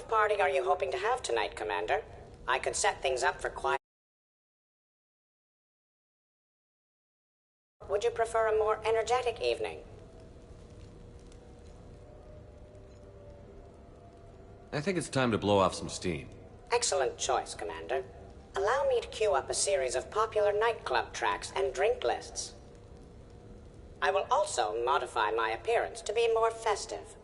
party are you hoping to have tonight, Commander? I could set things up for quiet. Would you prefer a more energetic evening? I think it's time to blow off some steam. Excellent choice, Commander. Allow me to queue up a series of popular nightclub tracks and drink lists. I will also modify my appearance to be more festive.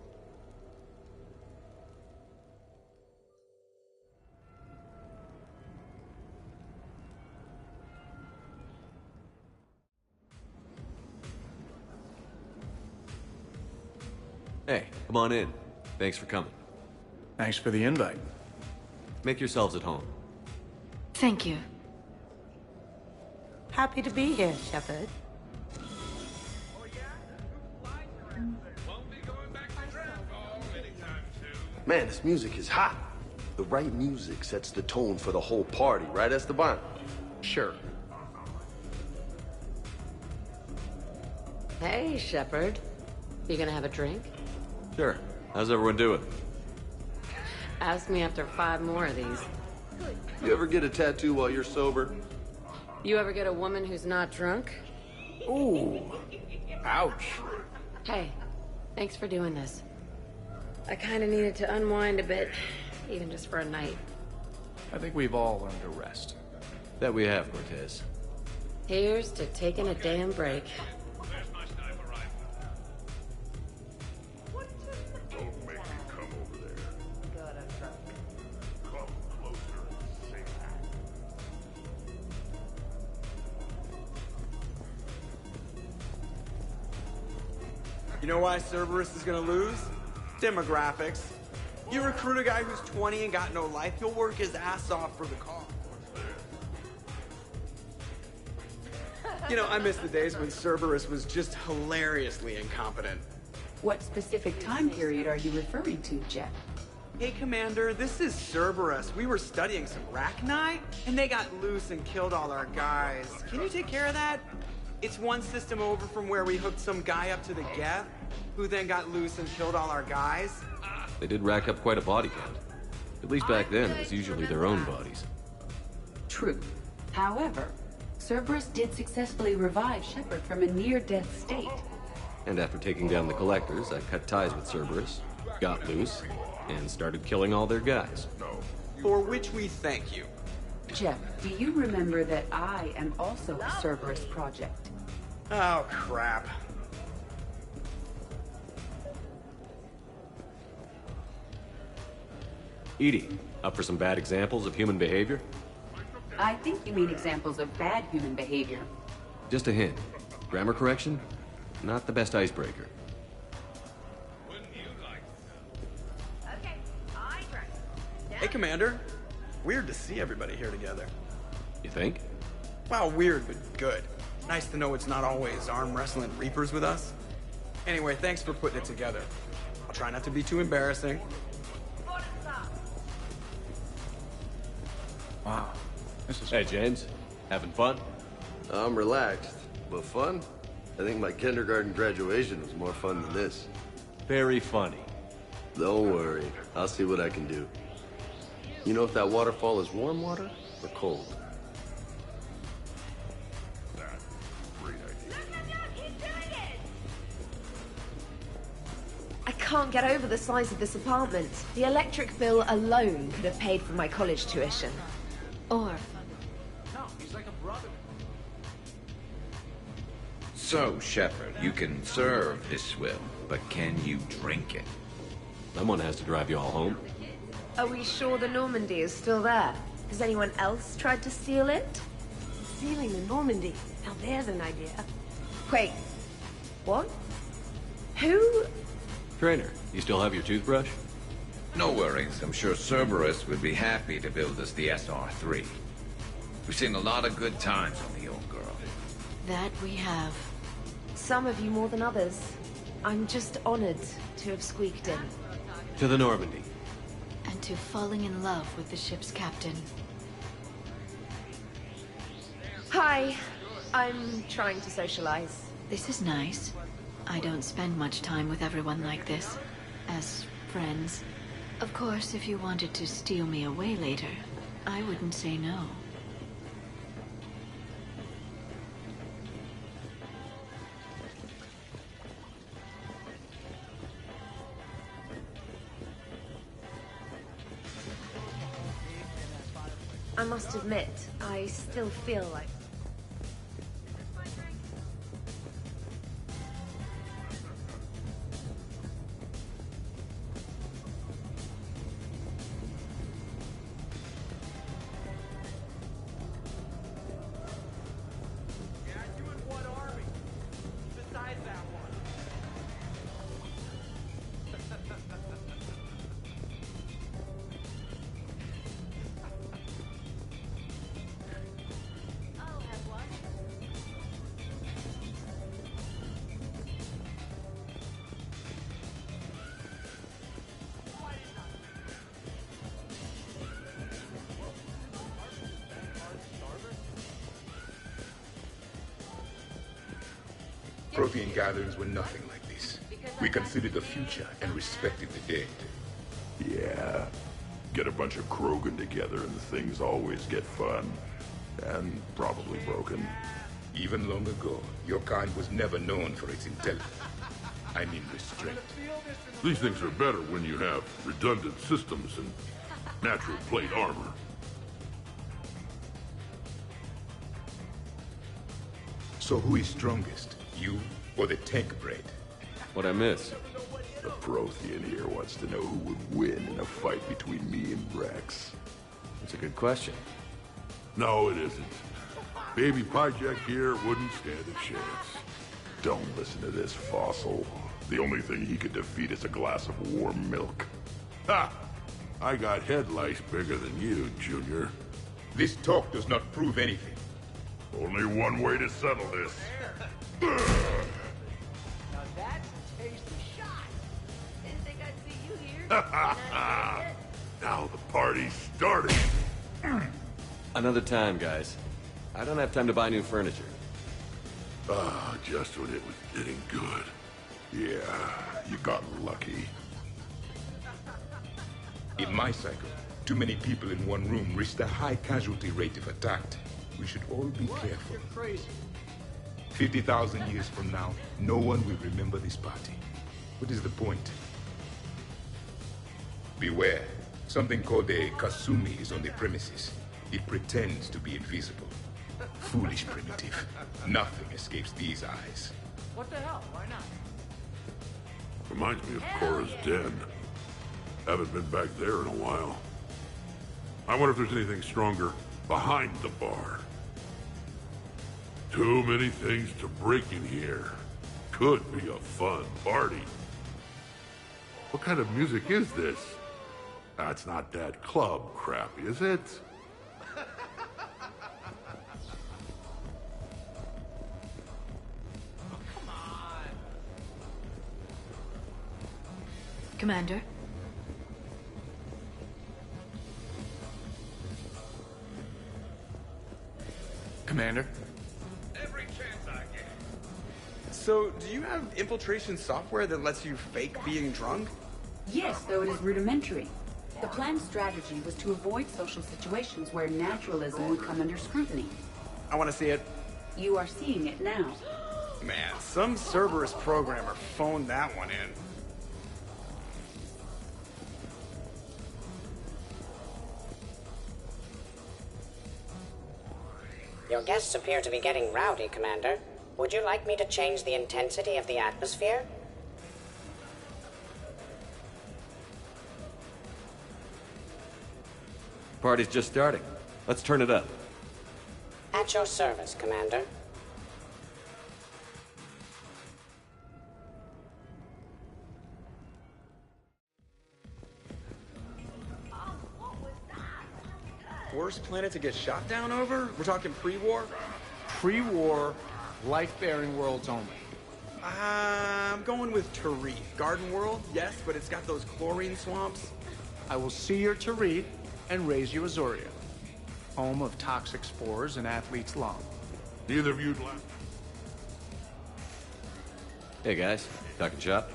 Hey, come on in. Thanks for coming. Thanks for the invite. Make yourselves at home. Thank you. Happy to be here, Shepard. Man, this music is hot. The right music sets the tone for the whole party, right, Esteban? Sure. Hey, Shepard. You gonna have a drink? Sure. How's everyone doing? Ask me after 5 more of these. You ever get a tattoo while you're sober? You ever get a woman who's not drunk? Ooh. Ouch. Hey, thanks for doing this. I kinda needed to unwind a bit, even just for a night. I think we've all learned to rest. That we have, Cortez. Here's to taking a damn break. Don't make me come over there. Come closer and say that. You know why Cerberus is gonna lose? Demographics. You recruit a guy who's 20 and got no life, he'll work his ass off for the cause. You know, I miss the days when Cerberus was just hilariously incompetent. What specific time period are you referring to, Jeff? Hey, Commander, this is Cerberus. We were studying some Rachni, and they got loose and killed all our guys. Can you take care of that? It's one system over from where we hooked some guy up to the Geth, who then got loose and killed all our guys. They did rack up quite a body count. At least back then, it was usually their own bodies. True. However, Cerberus did successfully revive Shepard from a near-death state. And after taking down the Collectors, I cut ties with Cerberus, got loose, and started killing all their guys. For which we thank you. Jeff, do you remember that I am also a Cerberus project? Oh, crap. EDI, up for some bad examples of human behavior? I think you mean examples of bad human behavior. Just a hint. Grammar correction? Not the best icebreaker. Hey, Commander. Weird to see everybody here together. You think? Well, weird, but good. Nice to know it's not always arm wrestling reapers with us. Anyway, thanks for putting it together. I'll try not to be too embarrassing. Wow. This is... Hey, James. Having fun? I'm relaxed, but fun? I think my kindergarten graduation was more fun than this. Very funny. Don't worry, I'll see what I can do. You know if that waterfall is warm water or cold? I can't get over the size of this apartment. The electric bill alone could have paid for my college tuition. Or... So, Shepard, you can serve this swill, but can you drink it? Someone has to drive you all home. Are we sure the Normandy is still there? Has anyone else tried to steal it? Stealing the Normandy. Now there's an idea. Wait. What? Who? Trainer, you still have your toothbrush? No worries. I'm sure Cerberus would be happy to build us the SR3. We've seen a lot of good times on the old girl. That we have. Some of you more than others. I'm just honored to have squeaked in. To the Normandy. And to falling in love with the ship's captain. Hi. I'm trying to socialize. This is nice. I don't spend much time with everyone like this. As friends. Of course, if you wanted to steal me away later, I wouldn't say no. I must admit, I still feel like... Protean gatherings were nothing like this. We considered the future and respected the dead. Yeah. Get a bunch of Krogan together and things always get fun. And probably broken. Even long ago, your kind was never known for its intelligence. I mean restraint. These things are better when you have redundant systems and natural plate armor. So who is strongest? You or the tank braid? What'd I miss? The Prothean here wants to know who would win in a fight between me and Rex. That's a good question. No, it isn't. Baby Pyjak here wouldn't stand a chance. Don't listen to this fossil. The only thing he could defeat is a glass of warm milk. Ha! I got head lice bigger than you, Junior. This talk does not prove anything. Only one way to settle this. Now that's a tasty shot. Didn't think I'd see you here. Now the party's starting. Another time, guys. I don't have time to buy new furniture. Ah, just when it was getting good. Yeah, you got lucky. In my cycle, too many people in one room risked a high casualty rate if attacked. We should all be careful. You're crazy. 50,000 years from now, no one will remember this party. What is the point? Beware. Something called a Kasumi is on the premises. It pretends to be invisible. Foolish primitive. Nothing escapes these eyes. What the hell? Why not? Reminds me of Cora's den. Haven't been back there in a while. I wonder if there's anything stronger behind the bar. Too many things to break in here. Could be a fun party. What kind of music is this? That's not that club crap, is it? Commander? Commander? Every chance I get. So, do you have infiltration software that lets you fake being drunk? Yes, though it is rudimentary. The planned strategy was to avoid social situations where naturalism would come under scrutiny. I want to see it. You are seeing it now. Man, some Cerberus programmer phoned that one in. Your guests appear to be getting rowdy, Commander. Would you like me to change the intensity of the atmosphere? Party's just starting. Let's turn it up. At your service, Commander. Worst planet to get shot down over? We're talking pre-war? Pre-war, life-bearing worlds only. I'm going with Tarith. Garden World, yes, but it's got those chlorine swamps. I will see your Tarith and raise you Azoria, home of toxic spores and athlete's lung. Neither of you'd laugh. Hey guys, talking shop?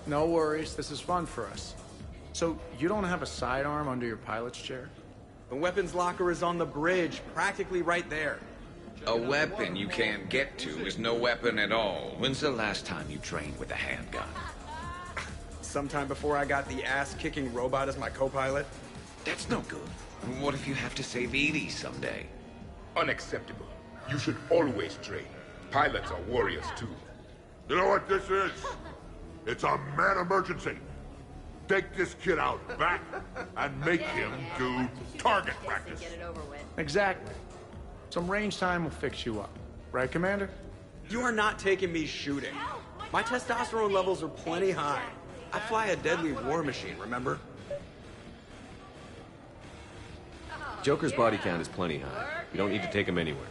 No worries, this is fun for us. So, you don't have a sidearm under your pilot's chair? The weapons locker is on the bridge, practically right there. A weapon you can't get to is no weapon at all. When's the last time you trained with a handgun? Sometime before I got the ass-kicking robot as my co-pilot. That's no good. What if you have to save Edie someday? Unacceptable. You should always train. Pilots are warriors too. You know what this is? It's a mad emergency. Take this kid out back and make him do target practice. Exactly. Some range time will fix you up. Right, Commander? You are not taking me shooting. My testosterone levels are plenty high. I fly a deadly war machine, remember? Joker's body count is plenty high. You don't need to take him anywhere.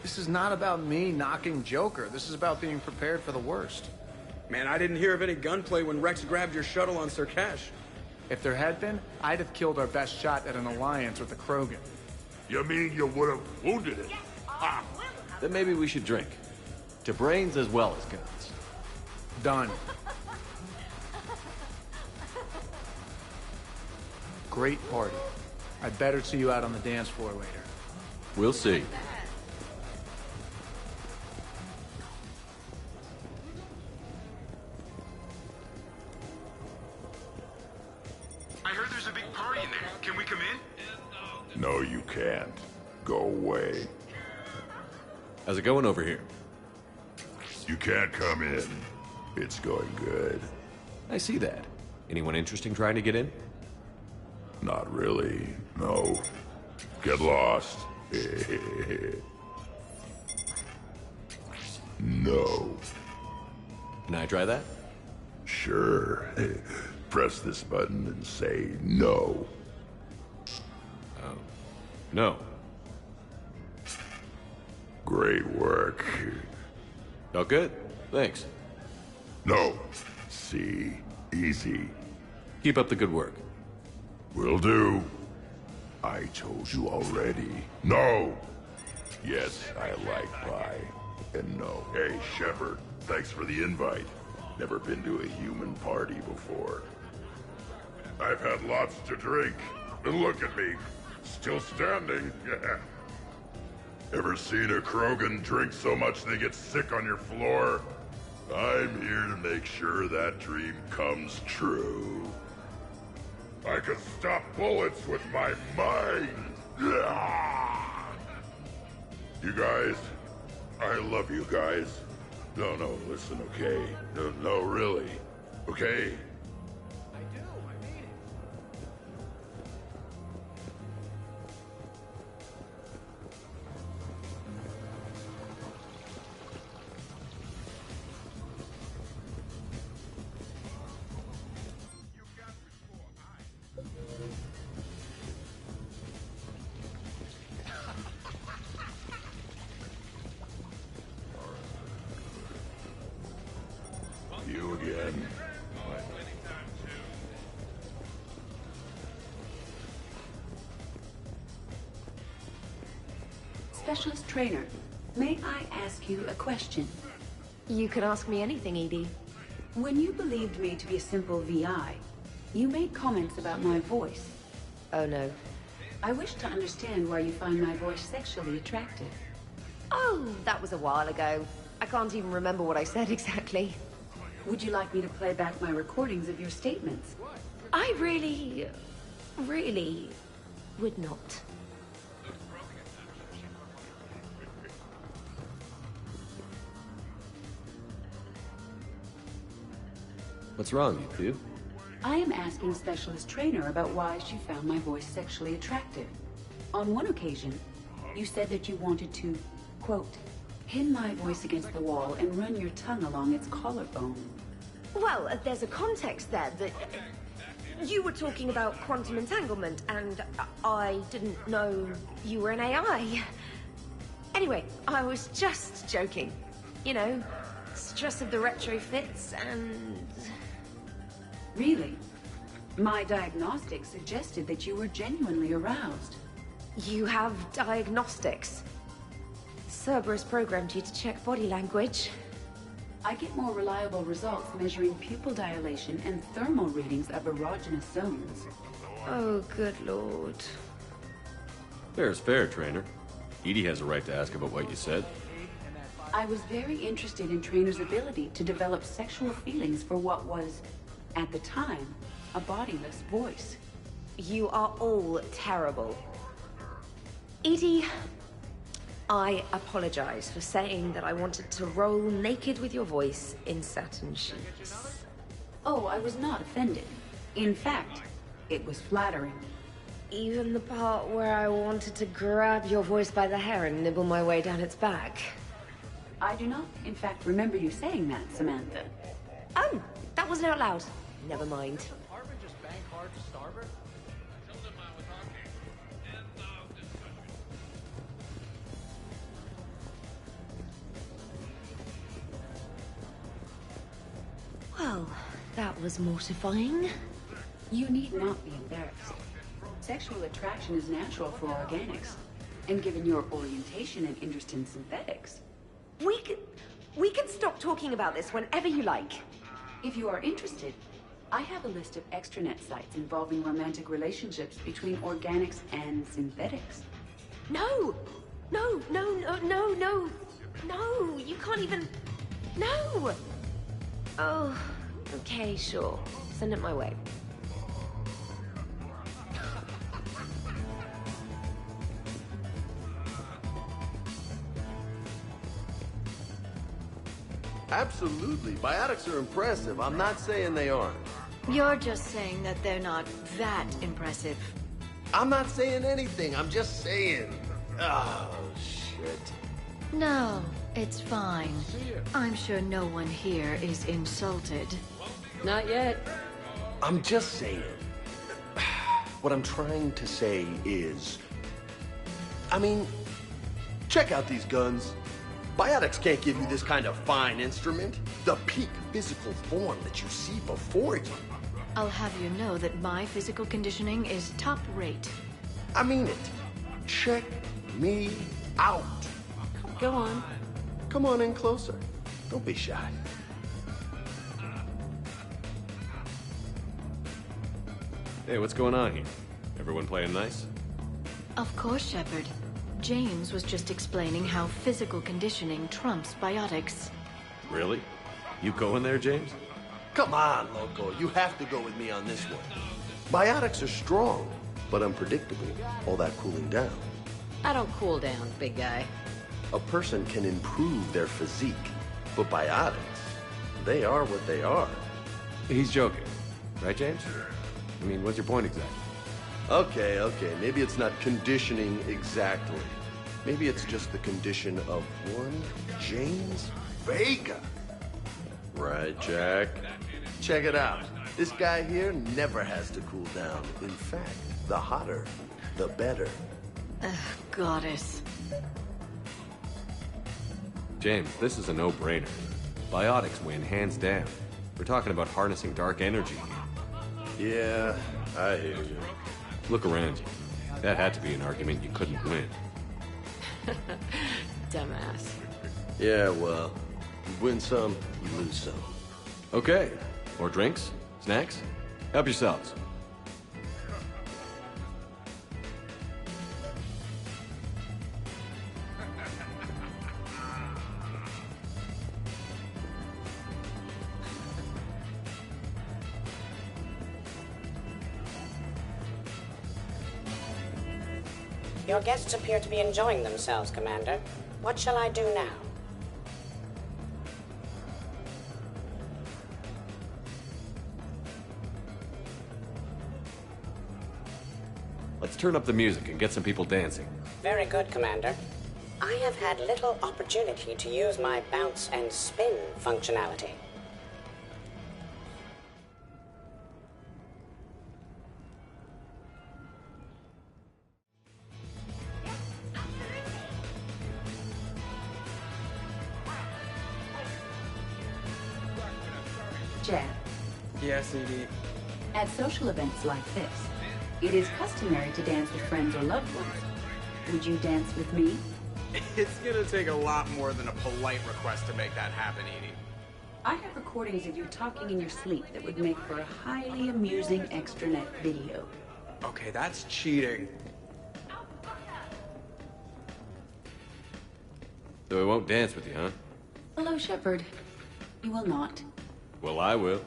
This is not about me knocking Joker. This is about being prepared for the worst. Man, I didn't hear of any gunplay when Rex grabbed your shuttle on Surkesh. If there had been, I'd have killed our best shot at an alliance with the Krogan. You mean you would have wounded it? Ah. Then maybe we should drink. To brains as well as guns. Done. Great party. I'd better see you out on the dance floor later. We'll see. I heard there's a big party in there. Can we come in? No, you can't. Go away. How's it going over here? You can't come in. It's going good. I see that. Anyone interesting trying to get in? Not really, no. Get lost. No. Can I try that? Sure. Press this button and say no. Oh. No. Great work. Oh, good. Thanks. No. See. Easy. Keep up the good work. Will do. I told you already. No. Yes, I like pie. And no. Hey, Shepard. Thanks for the invite. Never been to a human party before. I've had lots to drink. And look at me. Still standing. Ever seen a Krogan drink so much they get sick on your floor? I'm here to make sure that dream comes true. I can stop bullets with my mind. You guys, I love you guys. No, listen, okay? No, really. Okay? You again. Specialist trainer, may I ask you a question? You can ask me anything, Edie. When you believed me to be a simple VI, you made comments about my voice. Oh, no. I wish to understand why you find my voice sexually attractive. Oh, that was a while ago. I can't even remember what I said exactly. Would you like me to play back my recordings of your statements? I really would not. What's wrong, you two? I am asking Specialist Trainer about why she found my voice sexually attractive. On one occasion, you said that you wanted to, quote, pin my voice against the wall and run your tongue along its collarbone. Well, there's a context there that you were talking about quantum entanglement, and I didn't know you were an AI. Anyway, I was just joking. You know, stress of the retrofits and... Really? My diagnostics suggested that you were genuinely aroused. You have diagnostics. Cerberus programmed you to check body language. I get more reliable results measuring pupil dilation and thermal readings of erogenous zones. Oh, good lord. Fair's fair, Trainer. Edie has a right to ask about what you said. I was very interested in Trainer's ability to develop sexual feelings for what was, at the time, a bodiless voice. You are all terrible. Edie, I apologize for saying that I wanted to roll naked with your voice in satin sheets. Oh, I was not offended. In fact, it was flattering. Even the part where I wanted to grab your voice by the hair and nibble my way down its back. I do not, in fact, remember you saying that, Samantha. Oh, that wasn't out loud. Never mind. Well, that was mortifying. You need not be embarrassed. Sexual attraction is natural for organics. And given your orientation and interest in synthetics... We can stop talking about this whenever you like. If you are interested, I have a list of extranet sites involving romantic relationships between organics and synthetics. No! No, no, no, no, no! No! You can't even... No! Oh, okay, sure. Send it my way. Absolutely. Biotics are impressive. I'm not saying they aren't. You're just saying that they're not that impressive. I'm not saying anything. I'm just saying. Oh, shit. No, it's fine. I'm sure no one here is insulted. Not yet. I'm just saying. What I'm trying to say is... I mean, check out these guns. Biotics can't give you this kind of fine instrument. The peak physical form that you see before you. I'll have you know that my physical conditioning is top rate. I mean it. Check me out. Go on. Come on in closer. Don't be shy. Hey, what's going on here? Everyone playing nice? Of course, Shepard. James was just explaining how physical conditioning trumps biotics. Really? You going there, James? Come on, Loco. You have to go with me on this one. Biotics are strong, but unpredictable. All that cooling down. I don't cool down, big guy. A person can improve their physique, but biotics, they are what they are. He's joking. Right, James? I mean, what's your point exactly? Okay. Maybe it's not conditioning exactly. Maybe it's just the condition of one James Vega. Right, Jack? Check it out. This guy here never has to cool down. In fact, the hotter, the better. Goddess. James, this is a no-brainer. Biotics win, hands down. We're talking about harnessing dark energy here. Yeah, I hear you. Look around you. That had to be an argument you couldn't win. Dumbass. Yeah, well, you win some, you lose some. Okay. More drinks? Snacks? Help yourselves. Your guests appear to be enjoying themselves, Commander. What shall I do now? Let's turn up the music and get some people dancing. Very good, Commander. I have had little opportunity to use my bounce and spin functionality. Chad, Yes, Edie. at social events like this, it is customary to dance with friends or loved ones. Would you dance with me? It's gonna take a lot more than a polite request to make that happen, Edie. I have recordings of you talking in your sleep that would make for a highly amusing extranet video. Okay, that's cheating. So I won't dance with you, huh? Hello, Shepard. You will not. Well, I will.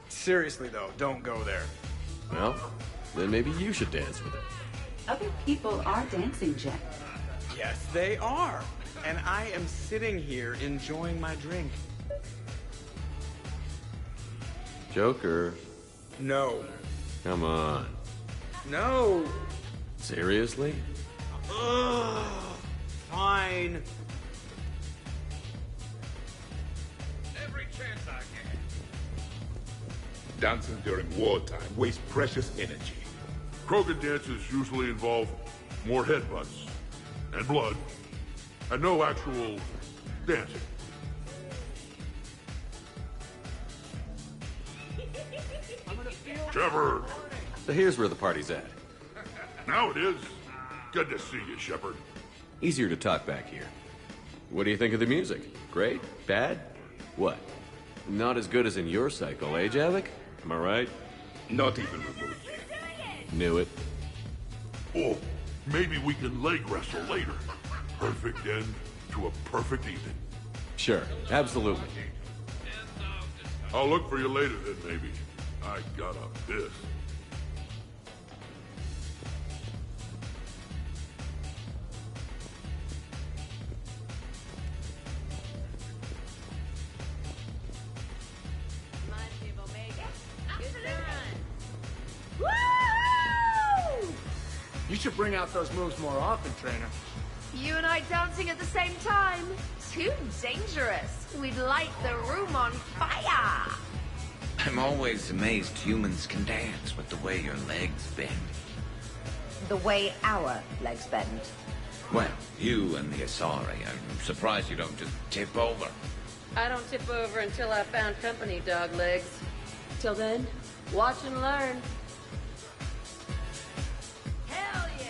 Seriously, though, don't go there. Well, then maybe you should dance with it. Other people are dancing, Jack. Yes, they are. And I am sitting here enjoying my drink. Joker. No. Come on. No. Seriously? Ugh. Fine. Every chance I get. Dancing during wartime wastes precious energy. Krogan dances usually involve more headbutts and blood and no actual dancing. Shepard! So here's where the party's at. Now it is. Good to see you, Shepard. Easier to talk back here. What do you think of the music? Great? Bad? What? Not as good as in your cycle, eh, Javik? Am I right? Not even remotely. Knew it. Oh, maybe we can leg wrestle later. Perfect end to a perfect evening. Sure, absolutely. I'll look for you later then, maybe. I got a this. You should bring out those moves more often, trainer. You and I dancing at the same time? Too dangerous. We'd light the room on fire. I'm always amazed humans can dance with the way your legs bend. The way our legs bend. Well, you and the Asari, I'm surprised you don't just tip over. I don't tip over until I found company, dog legs. Till then, watch and learn. Hell yeah!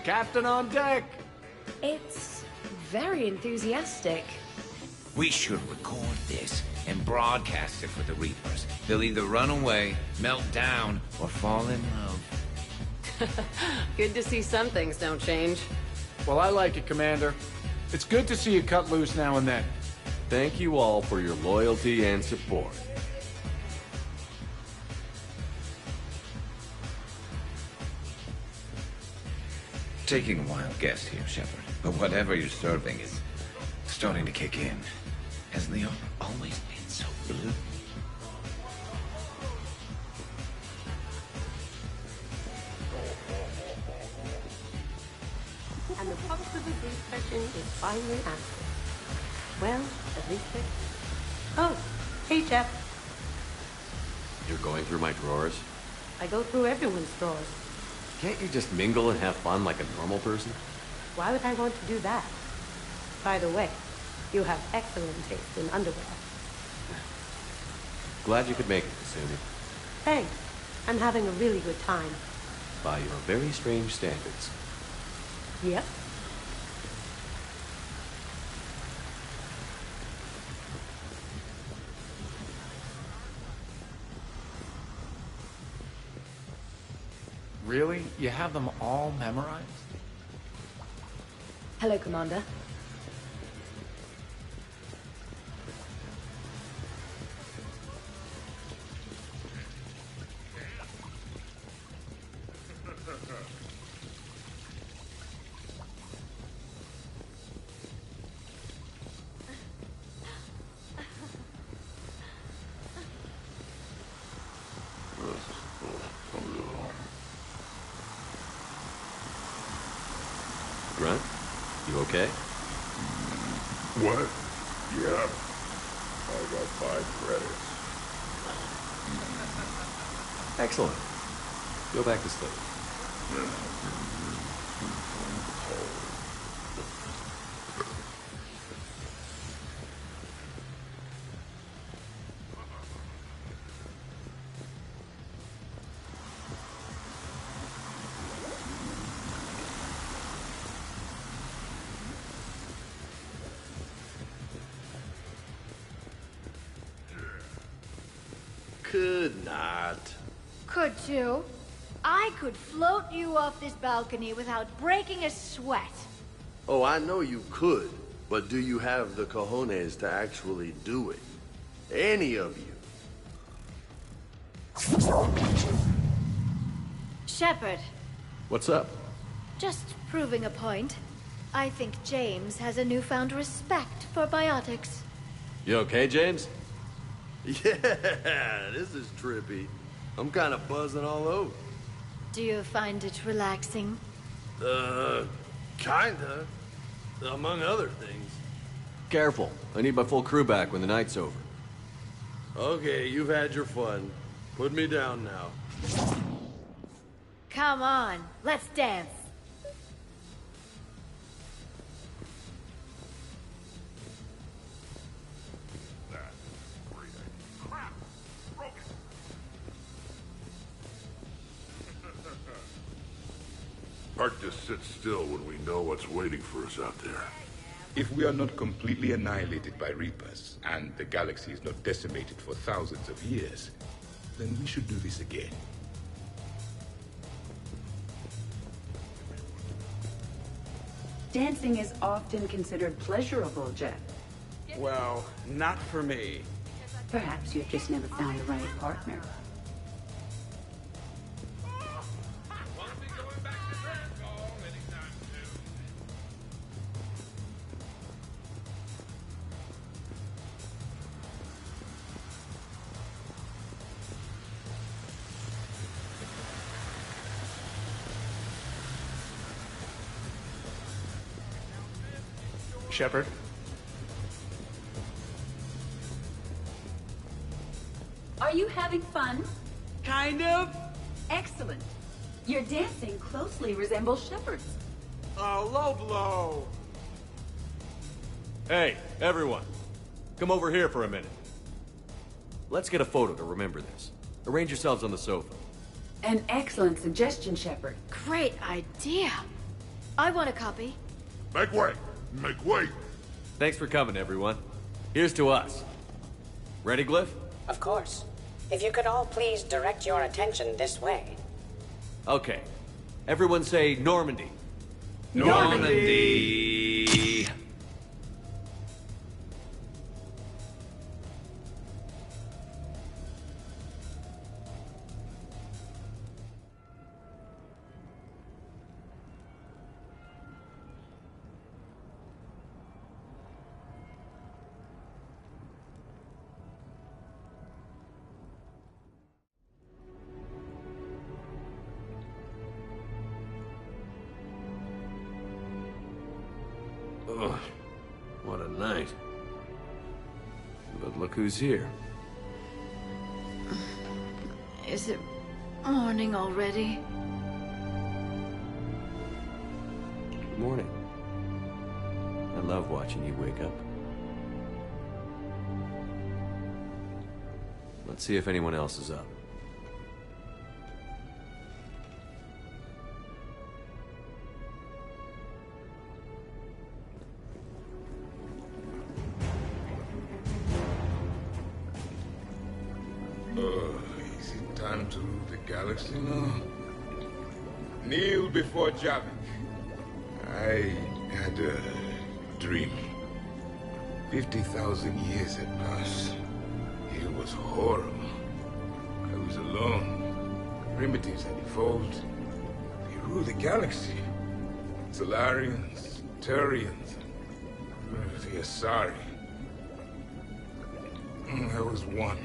Captain on deck! It's very enthusiastic. We should record this and broadcast it for the Reapers. They'll either run away, melt down, or fall in love. Good to see some things don't change. Well, I like it, Commander. It's good to see you cut loose now and then. Thank you all for your loyalty and support. Taking a wild guess here, Shepard, but whatever you're serving is starting to kick in. Has Leo always been so blue? And the pulse of the brief session is finally answered. Well, at least it... Oh, hey, Jeff. You're going through my drawers? I go through everyone's drawers. Can't you just mingle and have fun like a normal person? Why would I want to do that? By the way, you have excellent taste in underwear. Glad you could make it, Kasumi. Thanks. I'm having a really good time. By your very strange standards. Yep. Really? You have them all memorized? Hello, Commander. You okay? What? Yeah. I got 5 credits. Excellent. Go back to sleep. Could not. Could too. I could float you off this balcony without breaking a sweat. Oh, I know you could, but do you have the cojones to actually do it? Any of you? Shepard, What's up? just proving a point. I think James has a newfound respect for biotics. You okay, James? Yeah, this is trippy. I'm kind of buzzing all over. Do you find it relaxing? Kinda. Among other things. Careful. I need my full crew back when the night's over. Okay, you've had your fun. Put me down now. Come on, let's dance. Hard to sit still when we know what's waiting for us out there. If we are not completely annihilated by Reapers, and the galaxy is not decimated for thousands of years, then we should do this again. Dancing is often considered pleasurable, Jeff. Well, not for me. Perhaps you've just never found the right partner. Shepard? Are you having fun? Kind of. Excellent. Your dancing closely resembles Shepard's. Oh, low blow. Hey, everyone. Come over here for a minute. Let's get a photo to remember this. Arrange yourselves on the sofa. An excellent suggestion, Shepard. Great idea. I want a copy. Make way! Make way! Thanks for coming, everyone. Here's to us. Ready, Glyph? Of course. If you could all please direct your attention this way. Okay. Everyone say Normandy. Normandy! Ugh, what a night. But look who's here. Is it morning already? Good morning. I love watching you wake up. Let's see if anyone else is up. Is it time to rule the galaxy now? Kneel before Javik. I had a dream. 50,000 years had passed. It was horrible. I was alone. Primitives had evolved. They ruled the galaxy. Solarians, Turians, the Asari. I was one.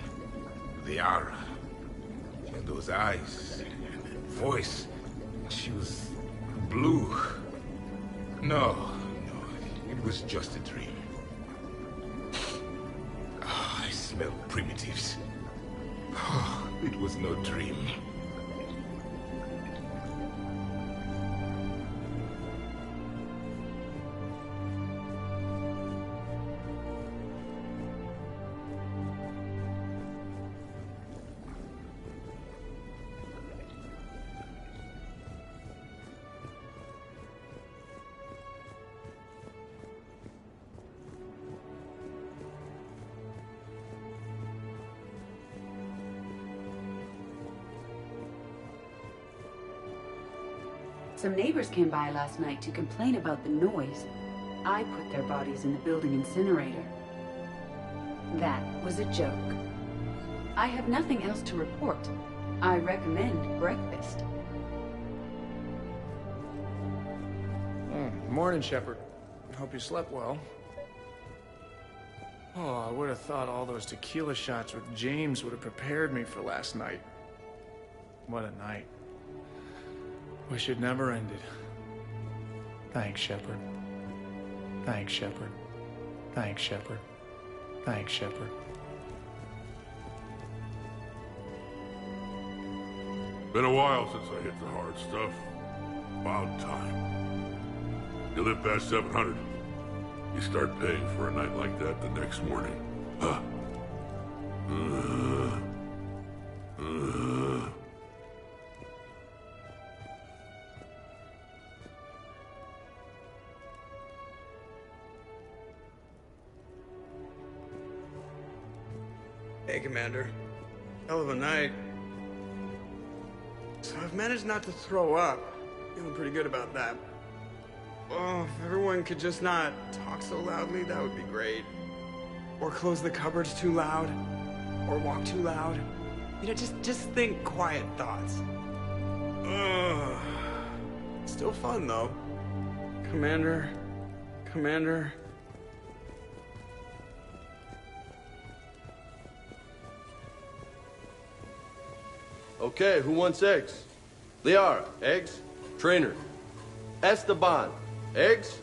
The aura. She had those eyes and that voice. She was blue. No, It was just a dream. I smell primitives. It was no dream. Some neighbors came by last night to complain about the noise. I put their bodies in the building incinerator. That was a joke. I have nothing else to report. I recommend breakfast. Morning, Shepard. Hope you slept well. Oh, I would have thought all those tequila shots with James would have prepared me for last night. What a night. Wish it never ended. Thanks, Shepard. Thanks, Shepard. Thanks, Shepard. Thanks, Shepard. Been a while since I hit the hard stuff. About time. You live past 700. You start paying for a night like that the next morning. Huh. Hey, Commander. Hell of a night. So I've managed not to throw up. Feeling pretty good about that. Oh, if everyone could just not talk so loudly, that would be great. Or close the cupboards too loud. Or walk too loud. You know, just think quiet thoughts. Ugh. Still fun, though. Commander. Okay, who wants eggs? Liara, eggs? Trainer. Esteban, eggs?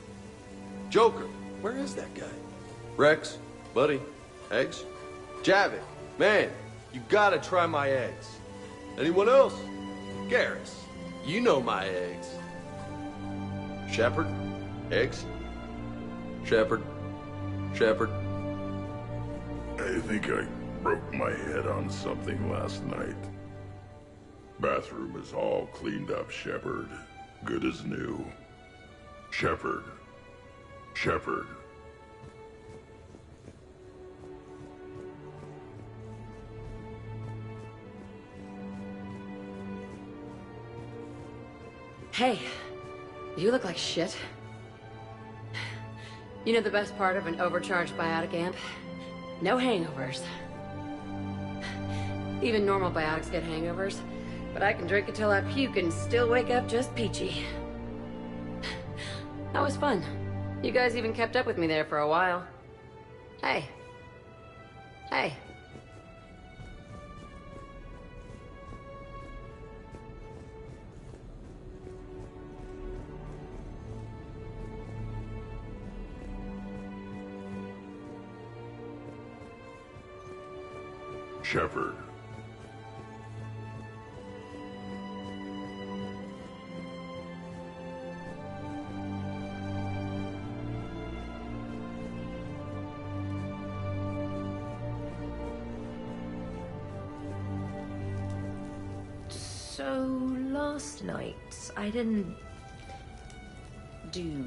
Joker, where is that guy? Rex, buddy, eggs? Javik, man, you gotta try my eggs. Anyone else? Garrus, you know my eggs. Shepard, eggs? Shepard. I think I broke my head on something last night. Bathroom is all cleaned up, Shepard. Good as new. Shepard. Hey, you look like shit. You know the best part of an overcharged biotic amp? No hangovers. Even normal biotics get hangovers, but I can drink until I puke and still wake up just peachy. That was fun. You guys even kept up with me there for a while. Hey. Shepard. So, last night, I didn't do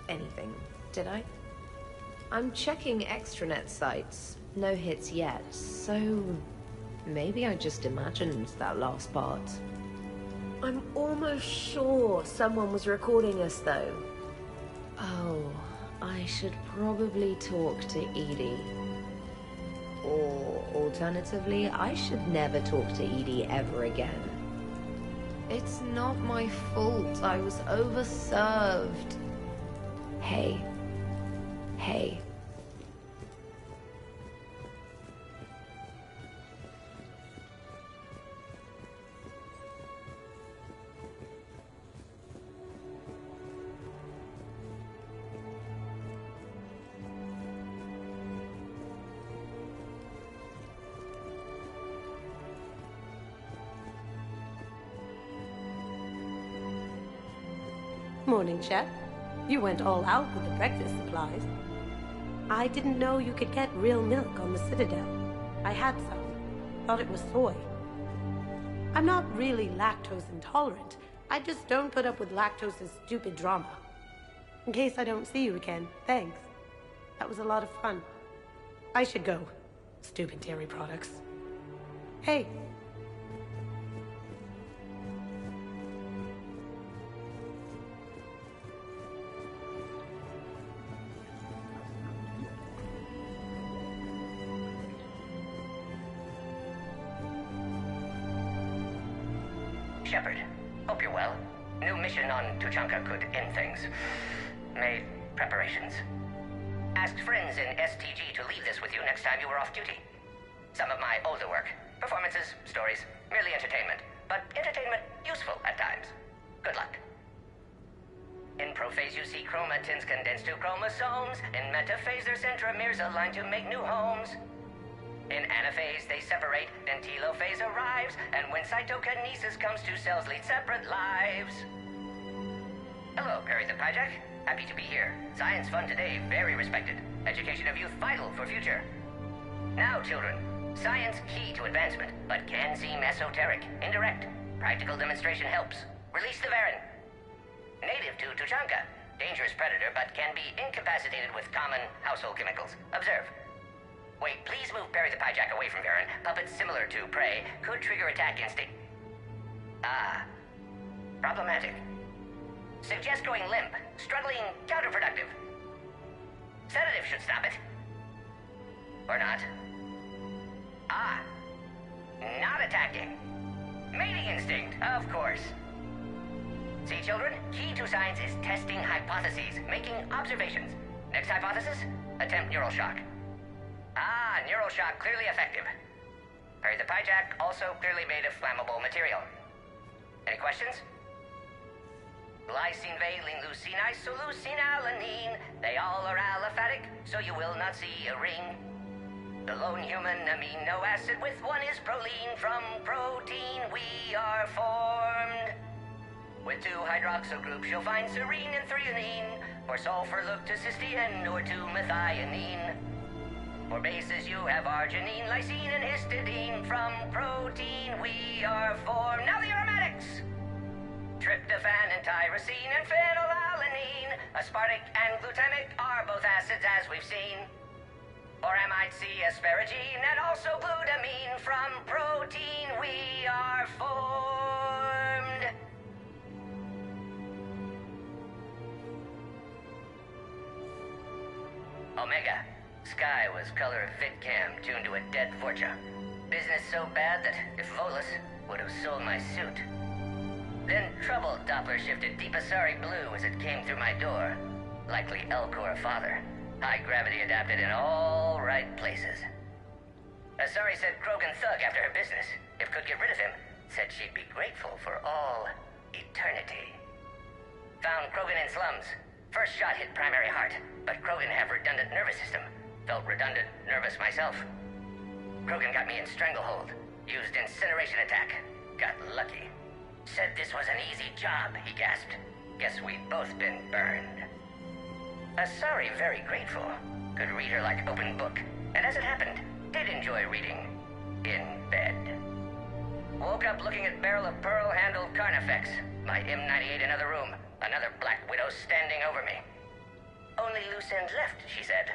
anything, did I? I'm checking extranet sites. No hits yet, so maybe I just imagined that last part. I'm almost sure someone was recording us, though. Oh, I should probably talk to Edie. Or, alternatively, I should never talk to Edie ever again. It's not my fault. I was overserved. Hey. morning, Chef. You went all out with the breakfast supplies. I didn't know you could get real milk on the Citadel. I had some. Thought it was soy. I'm not really lactose intolerant. I just don't put up with lactose's stupid drama. In case I don't see you again, thanks. That was a lot of fun. I should go. Stupid dairy products. Hey. Shepard, hope you're well. New mission on Tuchanka could end things. Made preparations. Asked friends in STG to leave this with you next time you were off duty. Some of my older work. Performances, stories, merely entertainment. But entertainment useful at times. Good luck. In prophase you see chromatins condensed to chromosomes. In metaphase their centromeres align to make new homes. In anaphase they separate, then telophase arrives, and when cytokinesis comes, two cells lead separate lives. Hello, Perry the Pyjak. Happy to be here. Science fun today, very respected. Education of youth vital for future. Now, children, science key to advancement, but can seem esoteric, indirect. Practical demonstration helps. Release the Varen. Native to Tuchanka. Dangerous predator, but can be incapacitated with common household chemicals. Observe. Wait, please move Perry the Pyjak away from Varen. Puppets similar to prey could trigger attack instinct. Ah. Problematic. Suggest going limp. Struggling counterproductive. Sedative should stop it. Or not. Ah. Not attacking. Mating instinct, of course. See, children? Key to science is testing hypotheses, making observations. Next hypothesis? Attempt neural shock. Ah, neural shock clearly effective. Perry the Pyjak also clearly made of flammable material. Any questions? Glycine, valine, leucine, isoleucine, alanine. They all are aliphatic, so you will not see a ring. The lone human amino acid with one is proline. From protein we are formed. With two hydroxyl groups you'll find serine and threonine. For sulfur look to cysteine or to methionine. For bases you have arginine, lysine, and histidine. From protein we are formed. Now the aromatics! Tryptophan and tyrosine and phenylalanine. Aspartic and glutamic are both acids as we've seen. Or I might see asparagine and also glutamine. From protein we are formed. Omega. Sky was color of VidCam tuned to a dead Forja. Business so bad that if Volus would have sold my suit. Then trouble Doppler shifted Deep Asari blue as it came through my door. Likely Elcor father. High gravity adapted in all right places. Asari said Krogan thug after her business. If could get rid of him, said she'd be grateful for all eternity. Found Krogan in slums. First shot hit primary heart, but Krogan have redundant nervous system. Felt redundant, nervous myself. Krogan got me in stranglehold. Used incineration attack. Got lucky. Said this was an easy job, he gasped. Guess we'd both been burned. Asari very grateful. Could read her like open book. And as it happened, did enjoy reading. In bed. Woke up looking at barrel of pearl-handled Carnifex. My M98 another room. Another Black Widow standing over me. Only loose end left, she said.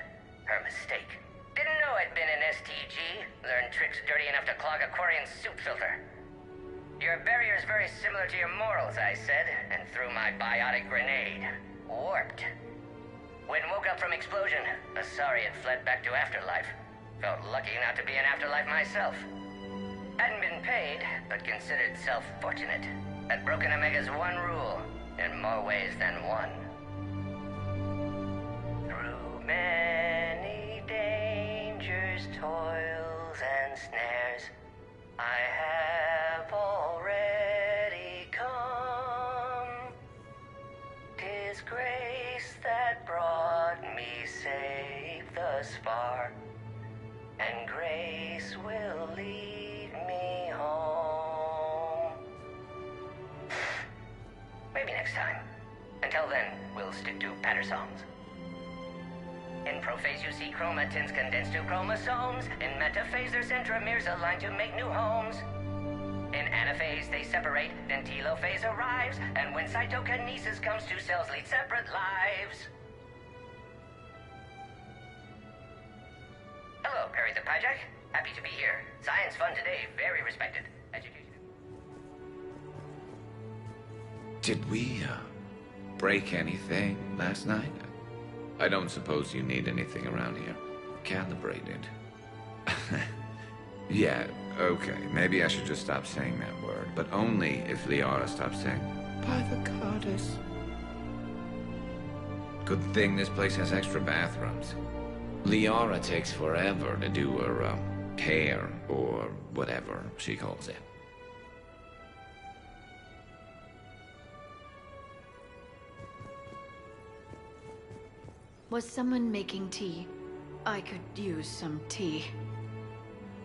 Her mistake. Didn't know I'd been in STG. Learned tricks dirty enough to clog a Quarian suit filter. Your barrier's very similar to your morals, I said, and threw my biotic grenade. Warped. When woke up from explosion, Asari had fled back to Afterlife. Felt lucky not to be in Afterlife myself. Hadn't been paid, but considered self-fortunate. Had broken Omega's one rule, in more ways than one. Through many dangers, toils, and snares, I have already come. 'Tis grace that brought me safe thus far, and grace will lead me home. Maybe next time. Until then, we'll stick to patter songs. In prophase you see chromatins condensed to chromosomes. In metaphase their centromeres align to make new homes. In anaphase they separate, then telophase arrives. And when cytokinesis comes, two cells lead separate lives. Hello, Perry the Pyjack. Happy to be here. Science fun today, very respected. Education. Did we, break anything last night? I don't suppose you need anything around here. Calibrated. Yeah, okay. Maybe I should just stop saying that word. But only if Liara stops saying, by the goddess. Good thing this place has extra bathrooms. Liara takes forever to do her, hair, or whatever she calls it. Was someone making tea? I could use some tea.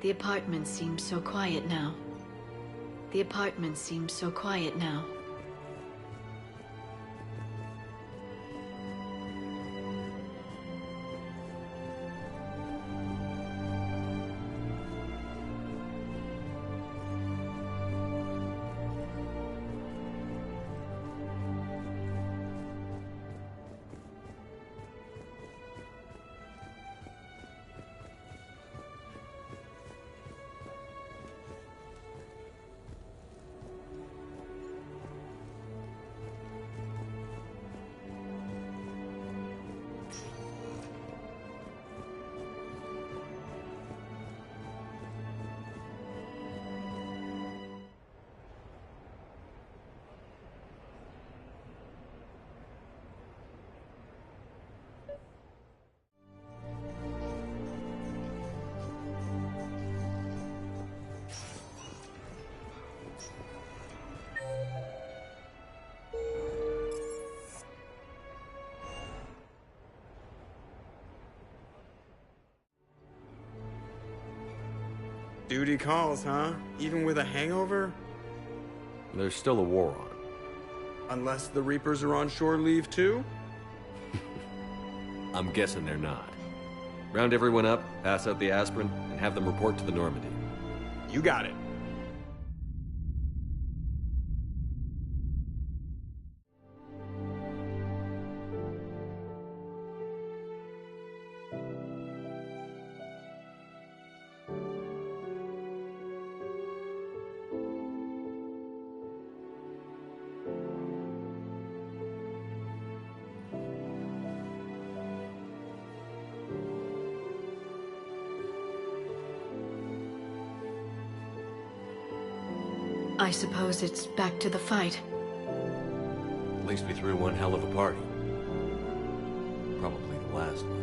The apartment seems so quiet now. The apartment seems so quiet now. Duty calls, huh? Even with a hangover? There's still a war on. Unless the Reapers are on shore leave too? I'm guessing they're not. Round everyone up, pass out the aspirin, and have them report to the Normandy. You got it. I suppose it's back to the fight. At least we threw one hell of a party. Probably the last one.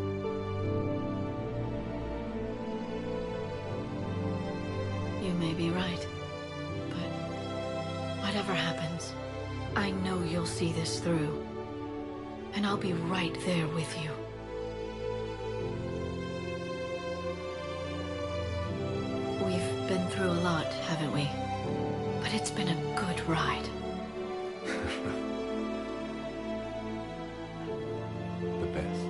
You may be right. But whatever happens, I know you'll see this through. And I'll be right there with you. We've been through a lot, haven't we? But it's been a good ride. The best.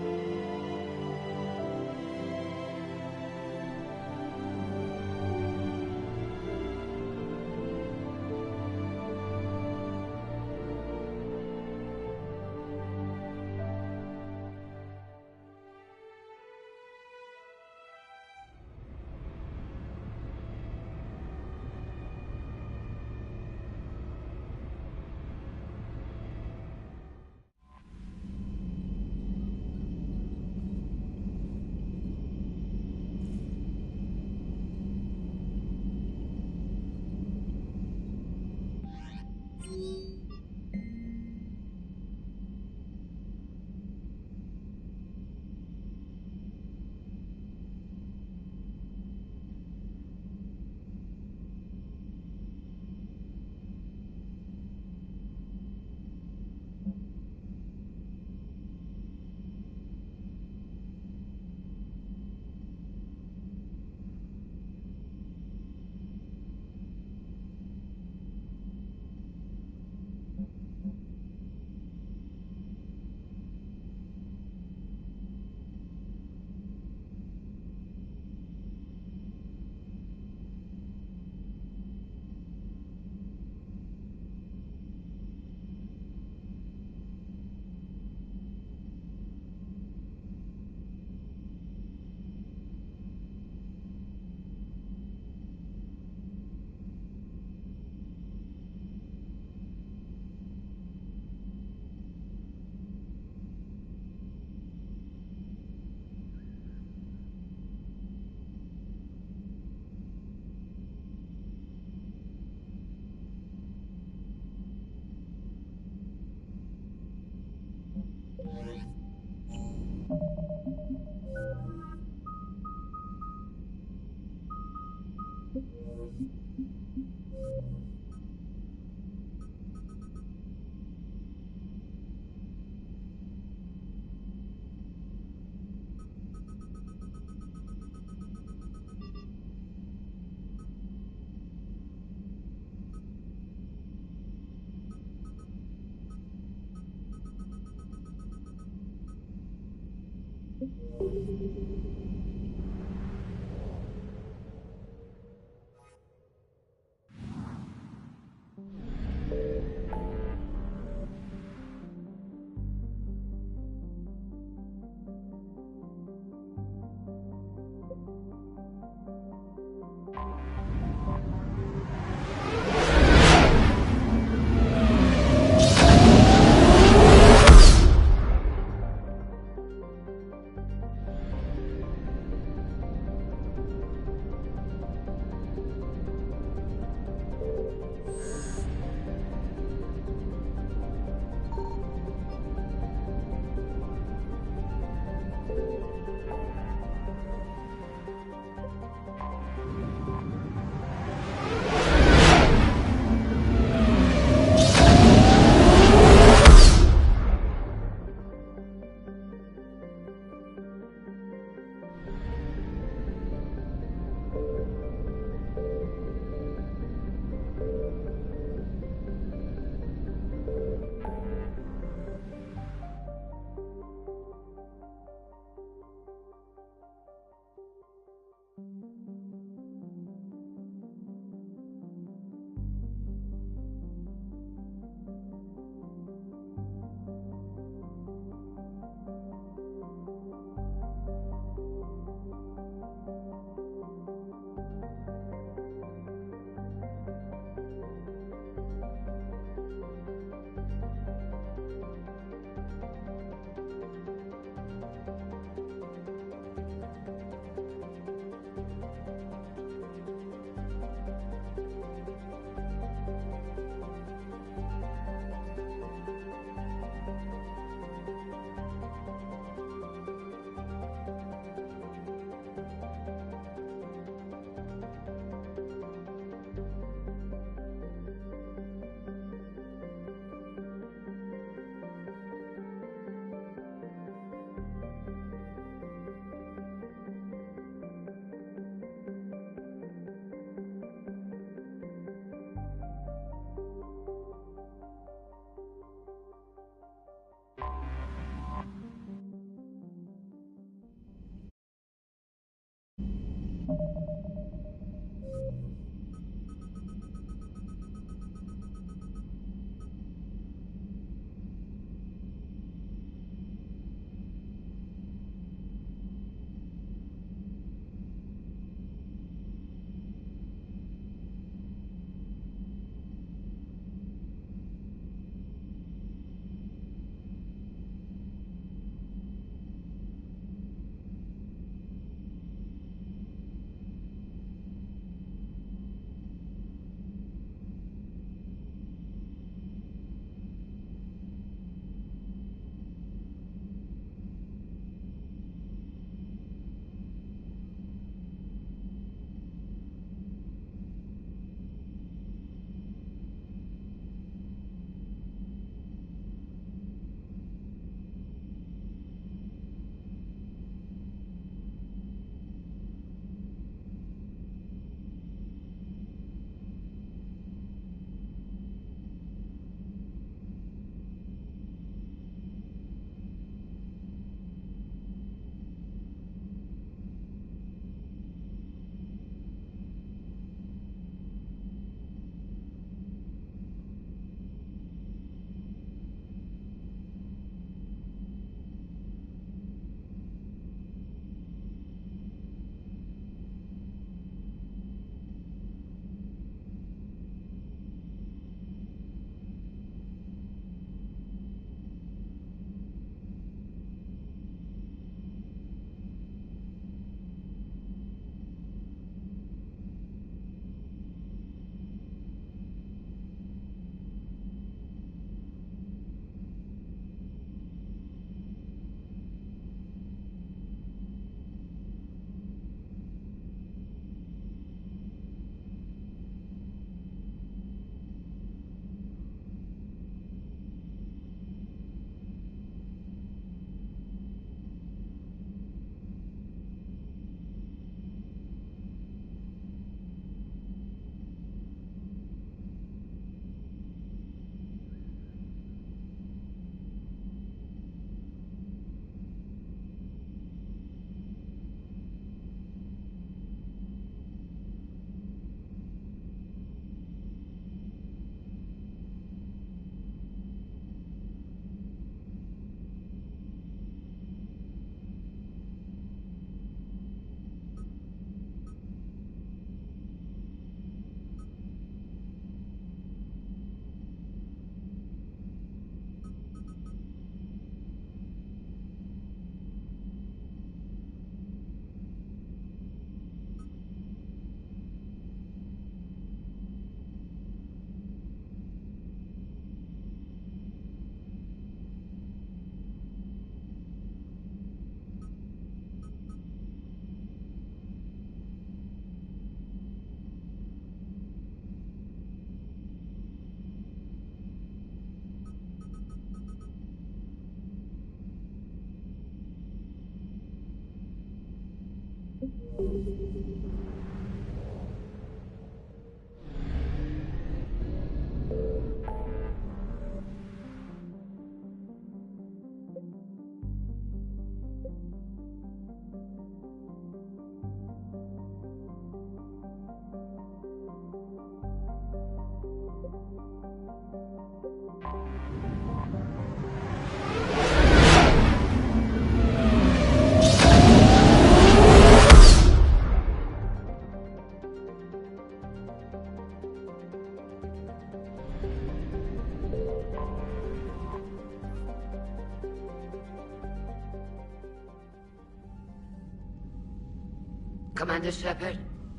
Commander Shepard,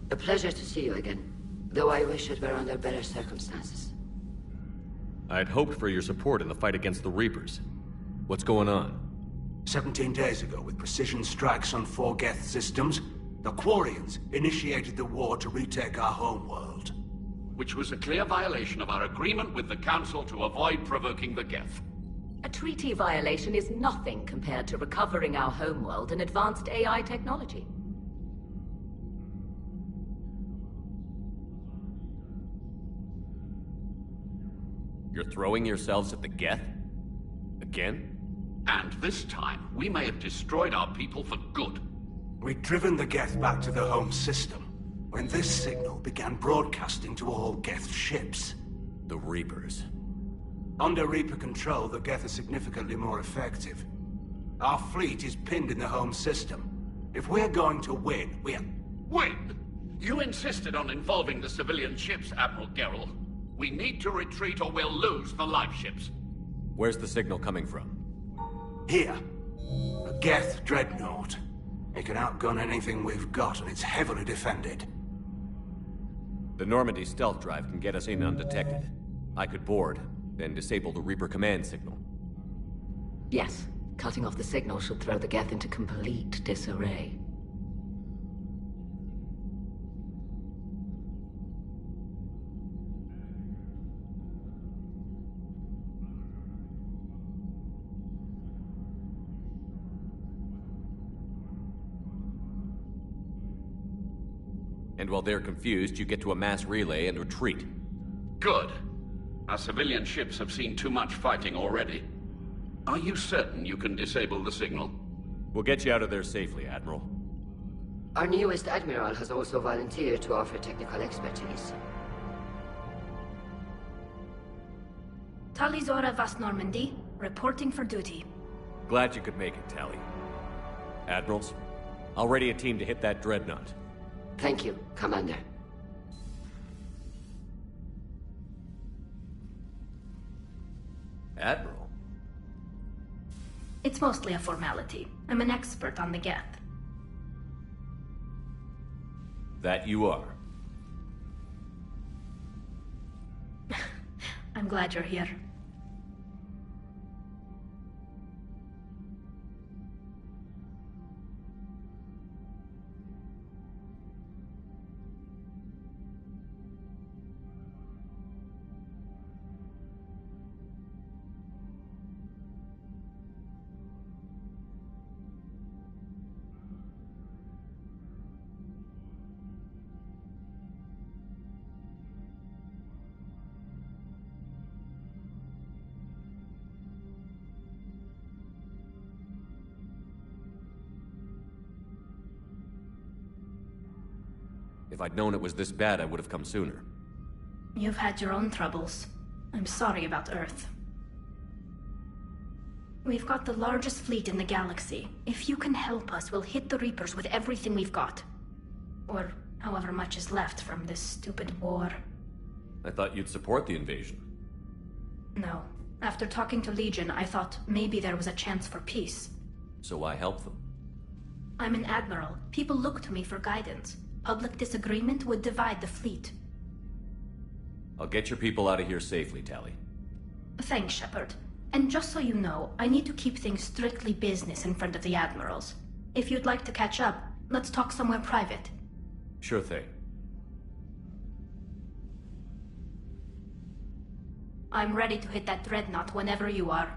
a pleasure to see you again, though I wish it were under better circumstances. I'd hoped for your support in the fight against the Reapers. What's going on? 17 days ago, with precision strikes on 4 Geth systems, the Quarians initiated the war to retake our homeworld. Which was a clear violation of our agreement with the Council to avoid provoking the Geth. A treaty violation is nothing compared to recovering our homeworld and advanced AI technology. You're throwing yourselves at the Geth? Again? And this time, we may have destroyed our people for good. We'd driven the Geth back to the home system, when this signal began broadcasting to all Geth ships. The Reapers. Under Reaper control, the Geth are significantly more effective. Our fleet is pinned in the home system. If we're going to win, Win? You insisted on involving the civilian ships, Admiral Gerrel. We need to retreat or we'll lose the live ships. Where's the signal coming from? Here. A Geth dreadnought. It can outgun anything we've got, and it's heavily defended. The Normandy stealth drive can get us in undetected. I could board, then disable the Reaper command signal. Yes, cutting off the signal should throw the Geth into complete disarray. And while they're confused, you get to a mass relay and retreat. Good. Our civilian ships have seen too much fighting already. Are you certain you can disable the signal? We'll get you out of there safely, Admiral. Our newest Admiral has also volunteered to offer technical expertise. Talizora Vast Normandy, reporting for duty. Glad you could make it, Tali. Admirals, I'll ready a team to hit that dreadnought. Thank you, Commander. Admiral? It's mostly a formality. I'm an expert on the Geth. That you are. I'm glad you're here. If I'd known it was this bad, I would have come sooner. You've had your own troubles. I'm sorry about Earth. We've got the largest fleet in the galaxy. If you can help us, we'll hit the Reapers with everything we've got. Or however much is left from this stupid war. I thought you'd support the invasion. No. After talking to Legion, I thought maybe there was a chance for peace. So I helped them. I'm an admiral. People look to me for guidance. Public disagreement would divide the fleet. I'll get your people out of here safely, Tali. Thanks, Shepard. And just so you know, I need to keep things strictly business in front of the admirals. If you'd like to catch up, let's talk somewhere private. Sure thing. I'm ready to hit that dreadnought whenever you are.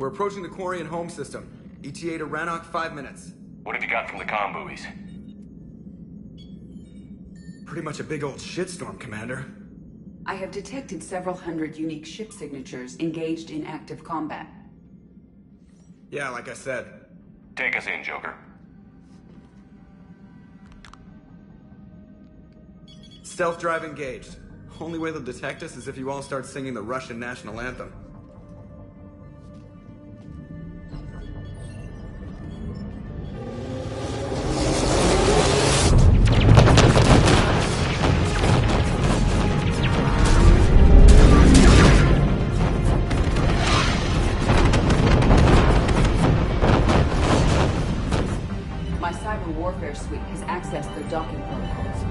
We're approaching the Quarian home system. ETA to Rannoch, 5 minutes. What have you got from the comm buoys? Pretty much a big old shitstorm, Commander. I have detected several hundred unique ship signatures engaged in active combat. Yeah, like I said. Take us in, Joker. Stealth drive engaged. Only way they'll detect us is if you all start singing the Russian national anthem. My cyber warfare suite has accessed their docking protocols.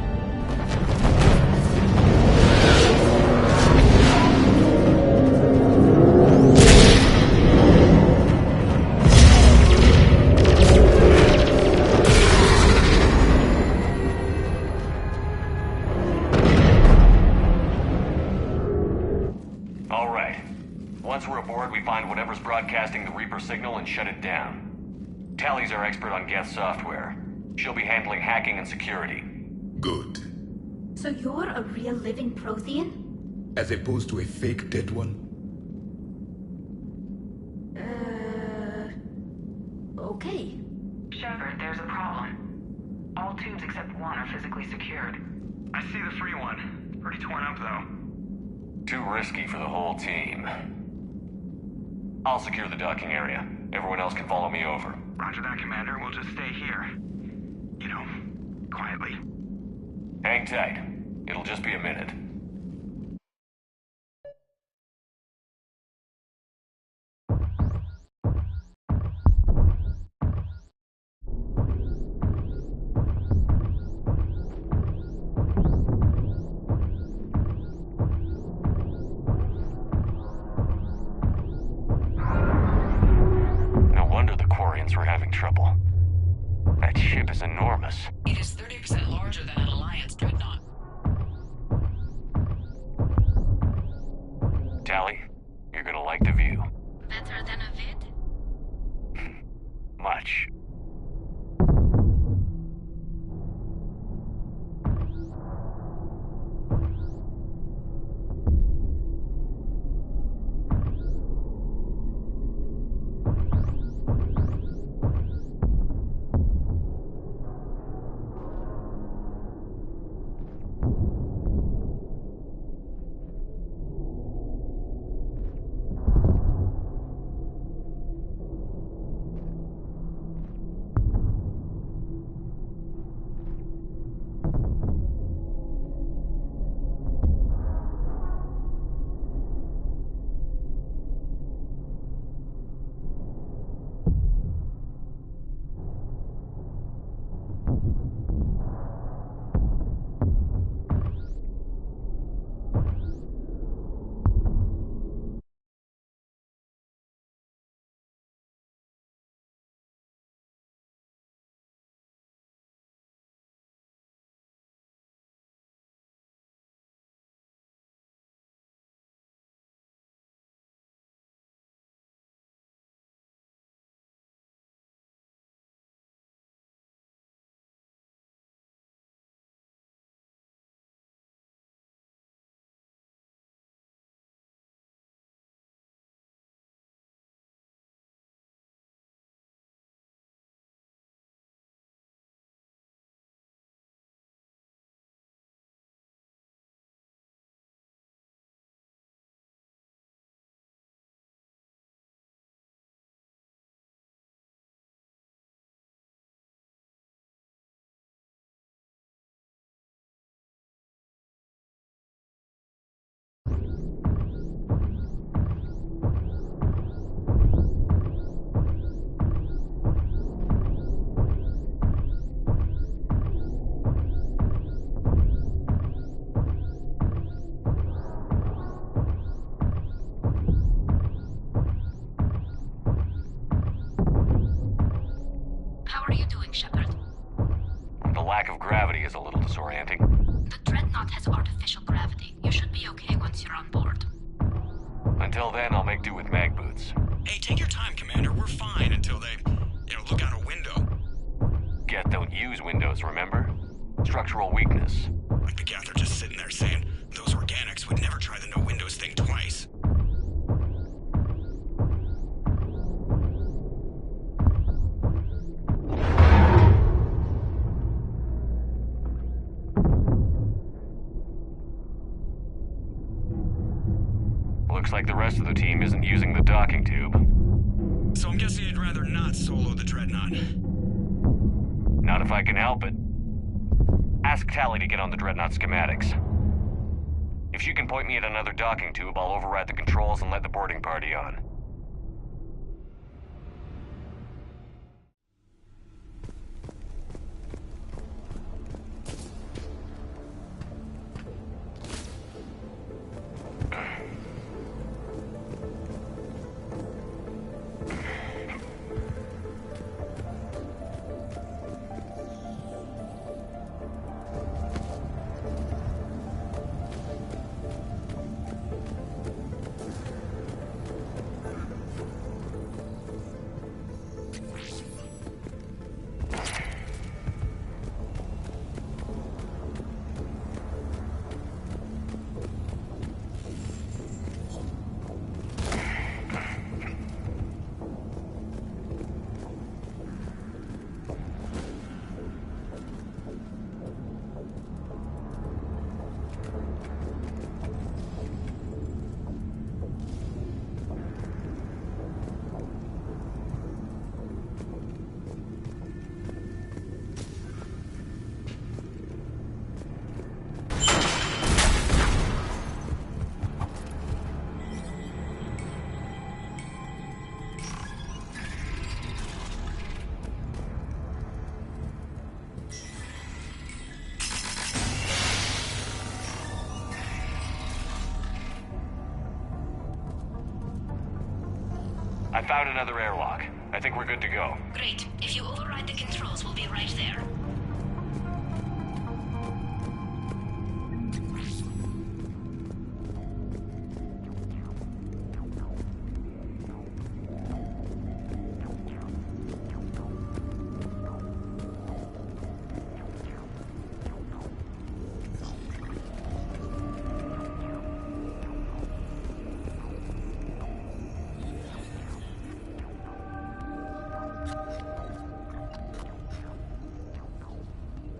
All right. Once we're aboard, we find whatever's broadcasting the Reaper signal and shut it down. Tally's our expert on Geth software. She'll be handling hacking and security. Good. So you're a real living Prothean? As opposed to a fake dead one? Okay. Shepard, there's a problem. All tubes except one are physically secured. I see the free one. Pretty torn up, though. Too risky for the whole team. I'll secure the docking area. Everyone else can follow me over. Roger that, Commander. We'll just stay here. You know, quietly. Hang tight. It'll just be a minute. No wonder the Quarians were having trouble. That ship is enormous. It is 30% larger than an Alliance dreadnought. Tally, you're gonna like the view. Better than a vid? Much. How are you doing, Shepard? The lack of gravity is a little disorienting. The dreadnought has artificial gravity. You should be okay once you're on board. Until then, I'll make do with mag boots. Hey, take your time, Commander. We're fine until they, look out a window. Geth don't use windows, remember? Structural weakness. Like the Geth are just sitting there saying those organics would never try the no windows thing twice. Looks like the rest of the team isn't using the docking tube. So I'm guessing you'd rather not solo the Dreadnought. Not if I can help it. Ask Tali to get on the Dreadnought schematics. If she can point me at another docking tube, I'll override the controls and let the boarding party on. I found another airlock. I think we're good to go. Great. If you override the controls, we'll be right there.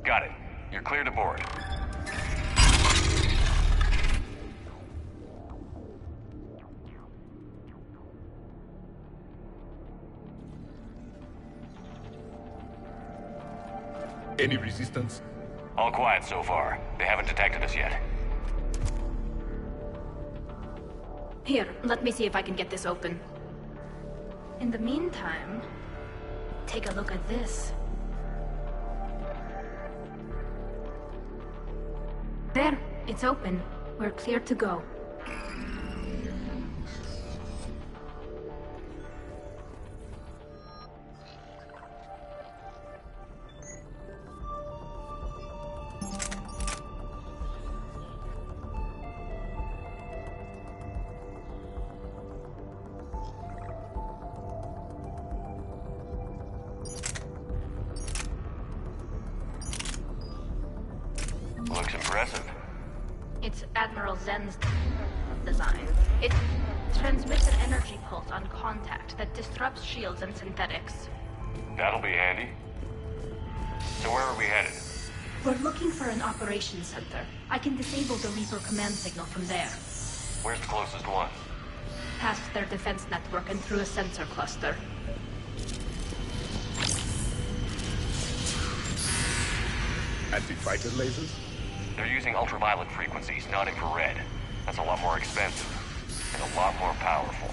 Got it. You're clear to board. Any resistance? All quiet so far. They haven't detected us yet. Here, let me see if I can get this open. In the meantime, take a look at this. There, it's open. We're clear to go. Looks impressive. It's Admiral Zen's design. It transmits an energy pulse on contact that disrupts shields and synthetics. That'll be handy. So where are we headed? We're looking for an operations center. I can disable the Reaper command signal from there. Where's the closest one? Past their defense network and through a sensor cluster. Anti-fighter lasers? They're using ultraviolet frequencies, not infrared. That's a lot more expensive. And a lot more powerful.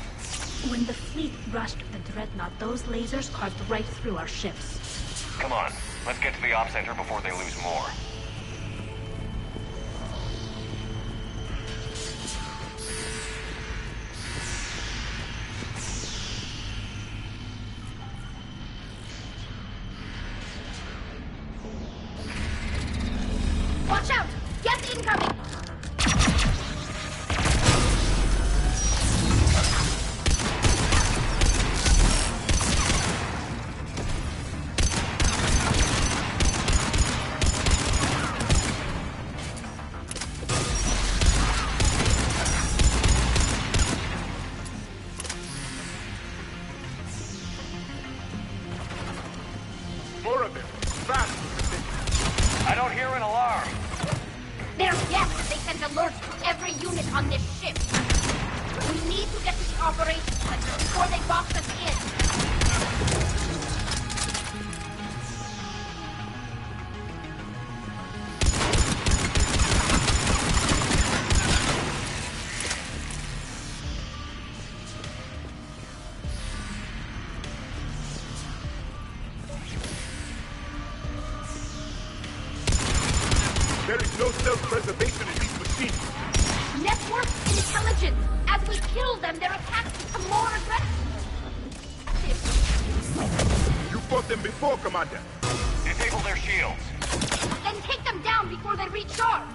When the fleet rushed the Dreadnought, those lasers carved right through our ships. Come on, let's get to the op center before they lose more. Watch out! Geth incoming! on this ship. We need to get to the operations center before they box us in. There is no self-preservation in these machines. Network intelligence. As we kill them, their attacks become more aggressive. You fought them before, Commander. Disable their shields. Then take them down before they recharge.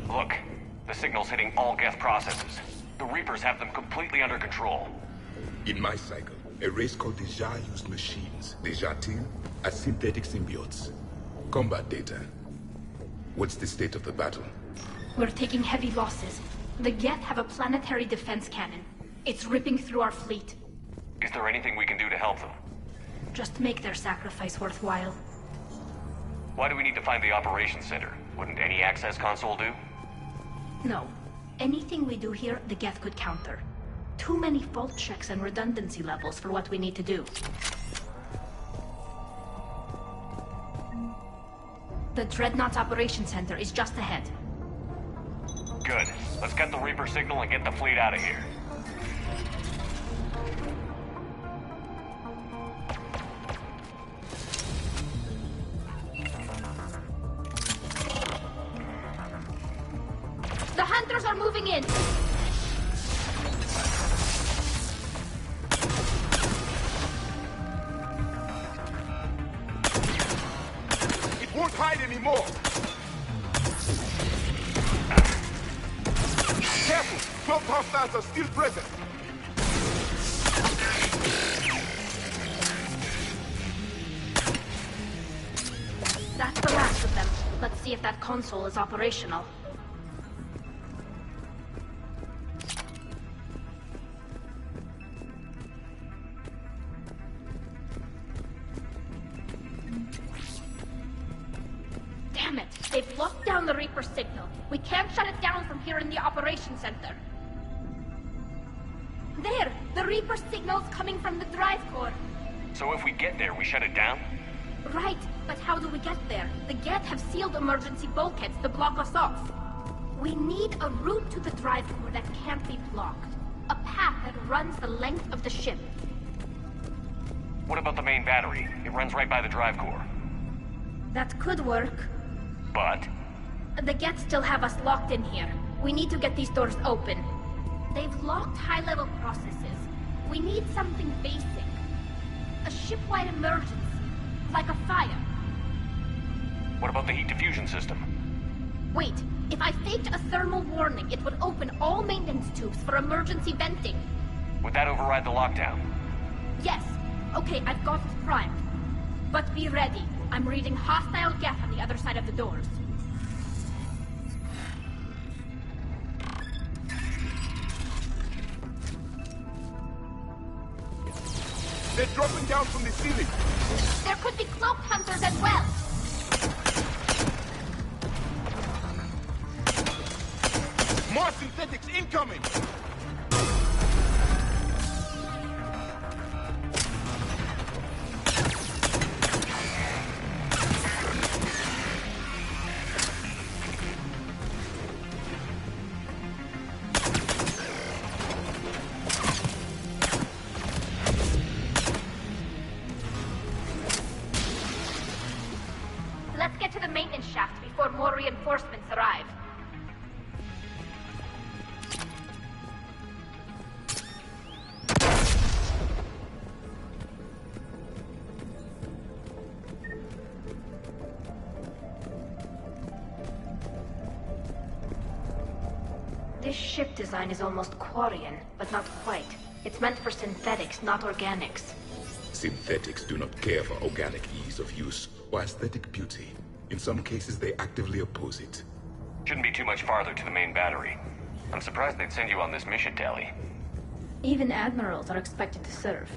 Look, the signal's hitting all Geth processes. The Reapers have them completely under control. In my cycle, a race called the Jah used machines. The Jatil as synthetic symbiotes. Combat data. What's the state of the battle? We're taking heavy losses. The Geth have a planetary defense cannon. It's ripping through our fleet. Is there anything we can do to help them? Just make their sacrifice worthwhile. Why do we need to find the operations center? Wouldn't any access console do? No. Anything we do here, the Geth could counter. Too many fault checks and redundancy levels for what we need to do. The Dreadnought's operations center is just ahead. Good. Let's get the Reaper signal and get the fleet out of here. The Hunters are moving in! It won't hide anymore! Careful! 12 hostiles are still present! That's the last of them. Let's see if that console is operational. Damn it! They've locked down the Reaper signal. We can't shut it down from here in the operations center. There! The Reaper signal's coming from the drive core. So if we get there, we shut it down? Right, but how do we get there? The Geth have sealed emergency bulkheads to block us off. We need a route to the drive core that can't be blocked. A path that runs the length of the ship. What about the main battery? It runs right by the drive core. That could work. But? The Geth still have us locked in here. We need to get these doors open. They've locked high-level processes. We need something basic. A ship-wide emergency. Like a fire. What about the heat diffusion system? Wait, if I faked a thermal warning, it would open all maintenance tubes for emergency venting. Would that override the lockdown? Yes. Okay, I've got it primed. But be ready. I'm reading hostile Geth on the other side of the doors. They're dropping down from the ceiling. There could be cloaked hunters as well. More synthetics incoming! Let's get to the maintenance shaft before more reinforcements arrive. This ship design is almost Quarian, but not quite. It's meant for synthetics, not organics. Synthetics do not care for organic ease of use or aesthetic beauty. In some cases, they actively oppose it. Shouldn't be too much farther to the main battery. I'm surprised they'd send you on this mission, Tali. Even admirals are expected to serve.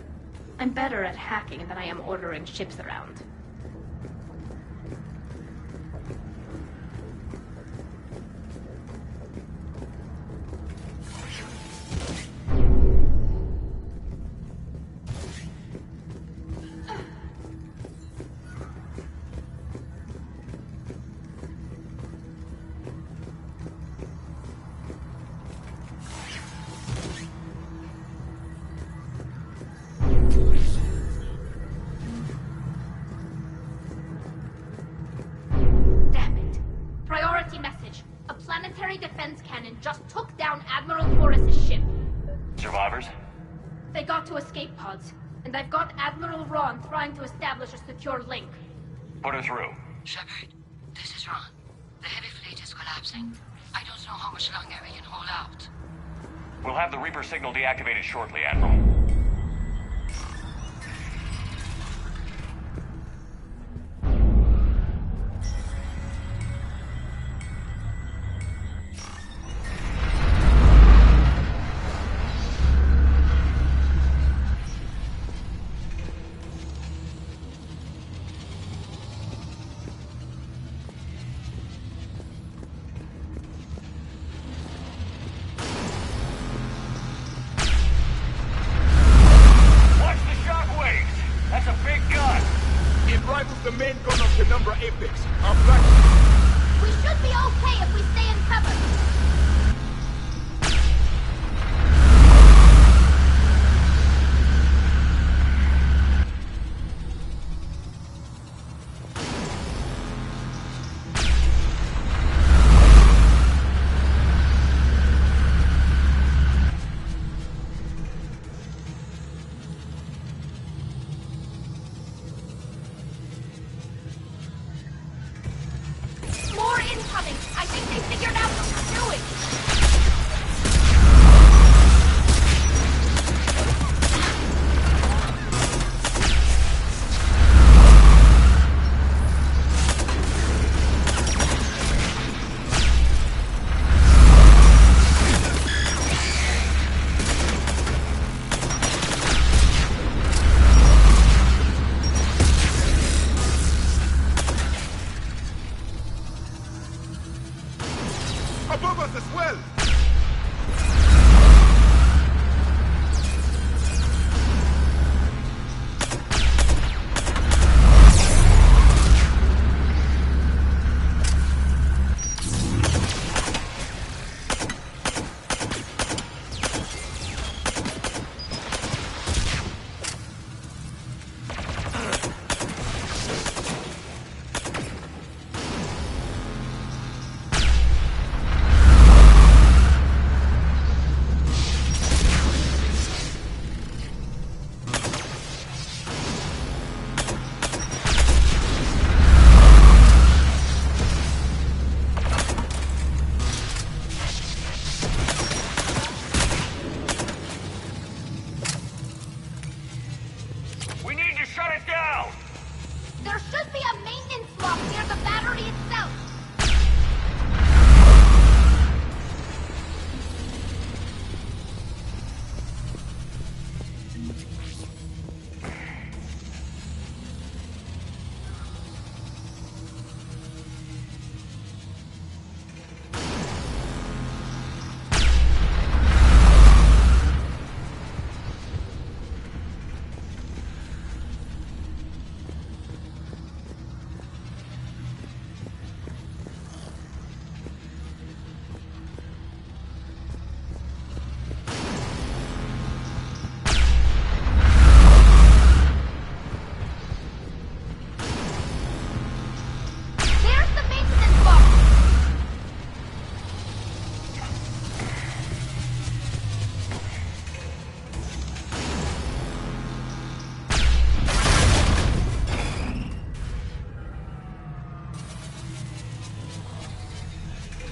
I'm better at hacking than I am ordering ships around. Defense cannon just took down Admiral Torres' ship. Survivors? They got to escape pods, and I've got Admiral Ron trying to establish a secure link. Put her through. Shepard, this is Ron. The heavy fleet is collapsing. I don't know how much longer we can hold out. We'll have the Reaper signal deactivated shortly, Admiral. The main gun of the Penumbra Apex. Our flagship. We should be okay if we stay in cover. I think they figured out what we're doing! Above us as well! There should be a maintenance lock near the battery itself.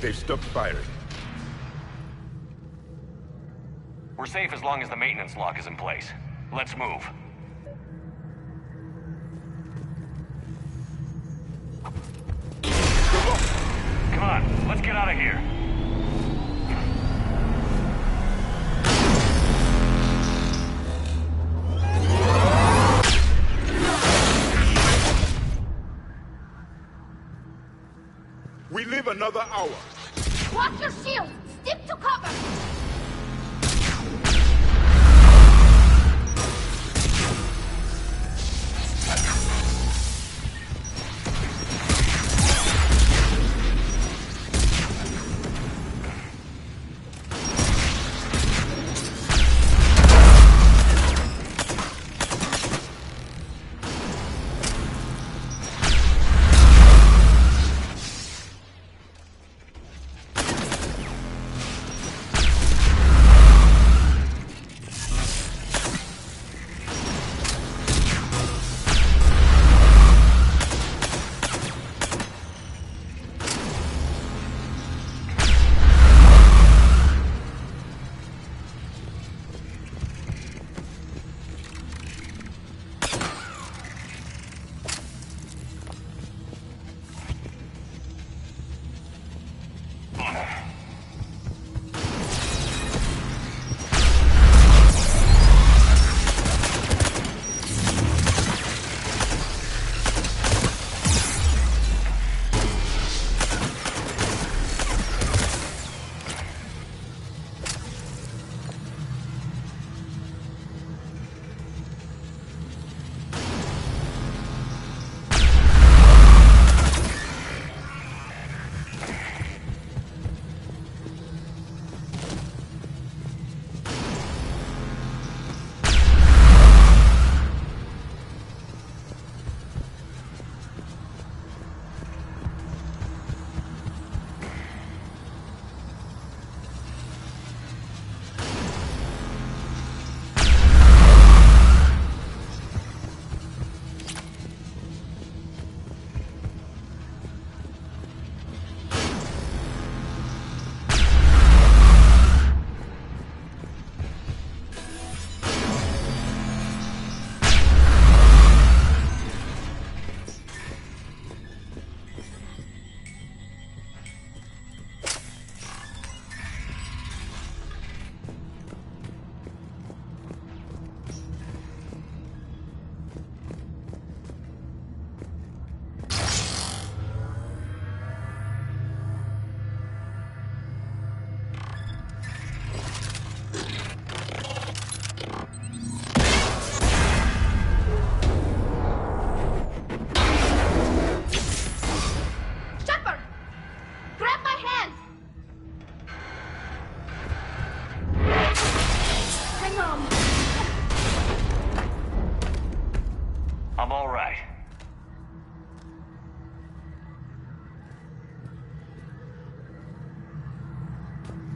They've stopped firing. We're safe as long as the maintenance lock is in place. Let's move. Come on, let's get out of here. We live another hour. Watch your shield! Stick to cover!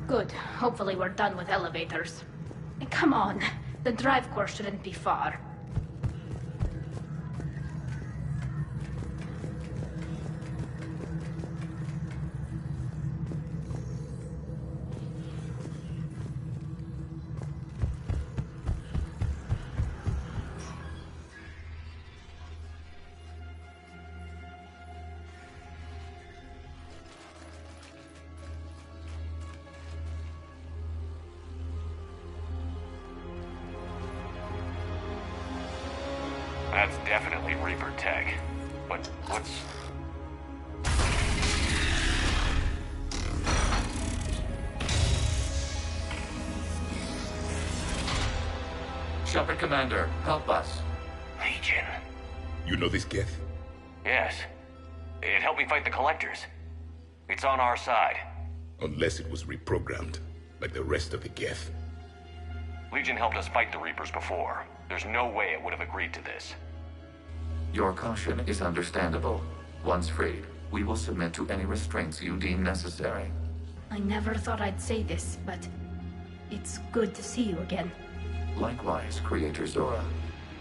Good. Hopefully we're done with elevators. Come on. The drive course shouldn't be far. That's definitely Reaper tech. But what's... Shepard Commander, help us. Legion. You know this Geth? Yes. It helped me fight the Collectors. It's on our side. Unless it was reprogrammed, like the rest of the Geth. Legion helped us fight the Reapers before. There's no way it would have agreed to this. Your caution is understandable. Once freed, we will submit to any restraints you deem necessary. I never thought I'd say this, but it's good to see you again. Likewise, Creator Zora.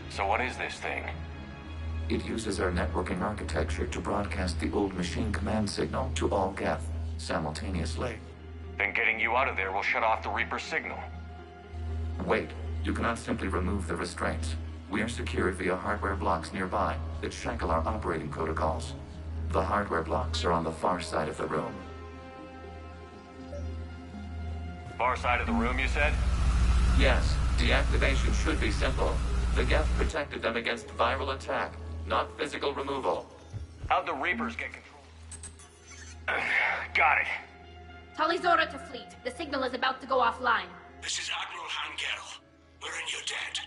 So what is this thing? It uses our networking architecture to broadcast the old machine command signal to all Geth simultaneously. Then getting you out of there will shut off the Reaper signal. Wait, you cannot simply remove the restraints. We are secured via hardware blocks nearby that shackle our operating protocols. The hardware blocks are on the far side of the room. Far side of the room, you said? Yes, deactivation should be simple. The Geth protected them against viral attack, not physical removal. How'd the Reapers get control? Got it. Talizora to fleet. The signal is about to go offline. This is Admiral Han Gerrel. We're in your debt.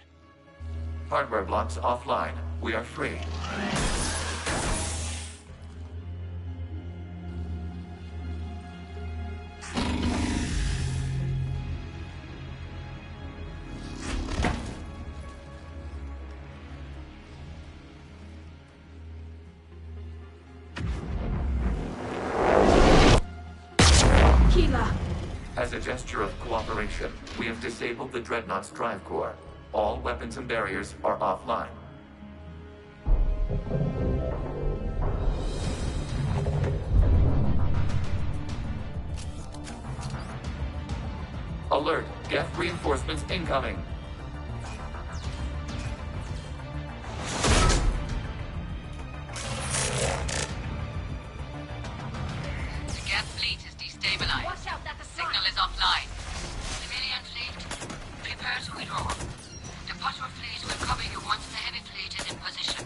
Hardware blocks offline. We are free. As a gesture of cooperation, we have disabled the Dreadnought's drive core. All weapons and barriers are offline. Alert! Geth reinforcements incoming! The Geth fleet is destabilized. Watch out, that's a Signal is offline. Civilian fleet, prepare to withdraw. The patrol fleet will cover you once the heavy fleet is in position.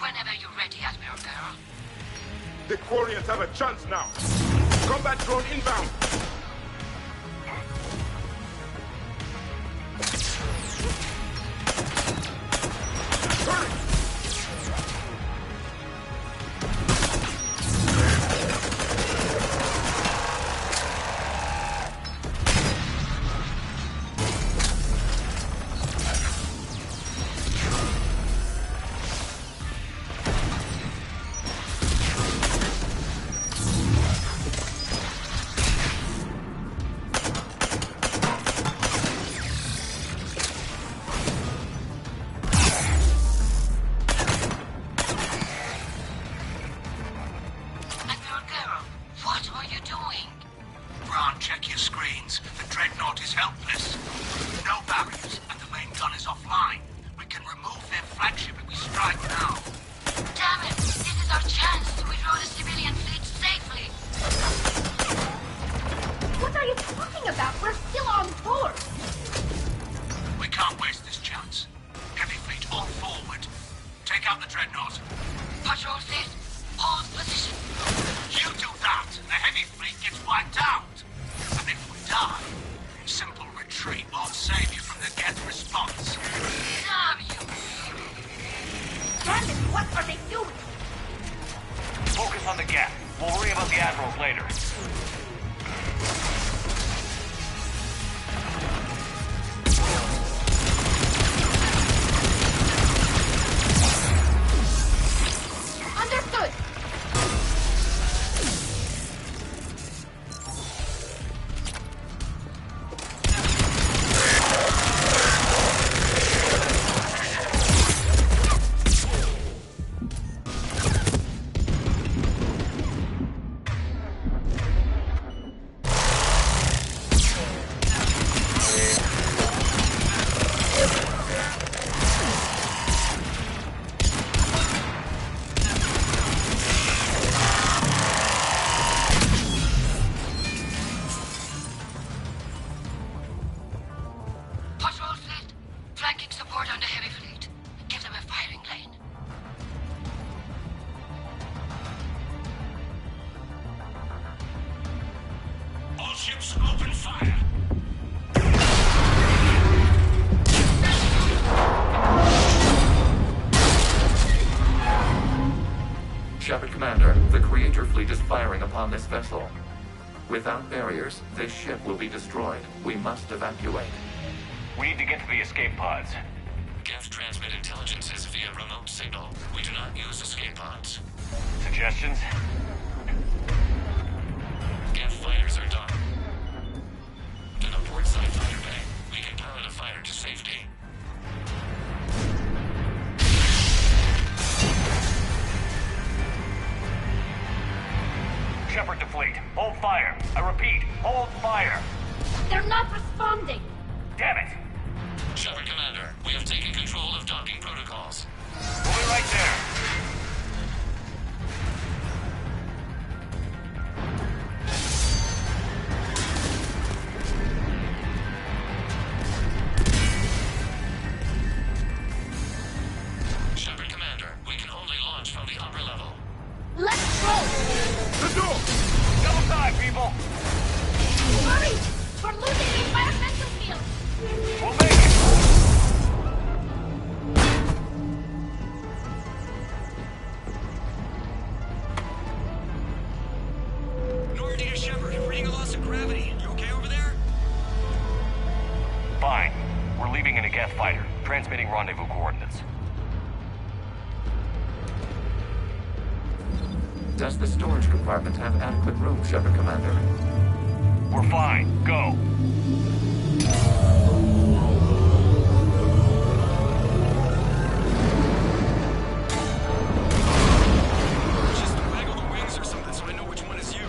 Whenever you're ready, Admiral Gerrel. The Quarians have a chance now. Combat drone inbound. Upon this vessel. Without barriers, this ship will be destroyed. We must evacuate. We need to get to the escape pods. Geth transmit intelligences via remote signal. We do not use escape pods. Suggestions? Geth fighters are done. To the port side fighter bay. We can pilot a fighter to safety. Shepard to fleet. Hold fire. I repeat, hold fire. They're not responding. Damn it. Does the storage compartment have adequate room, Shepard Commander? We're fine. Go. Just waggle the wings or something so I know which one is you.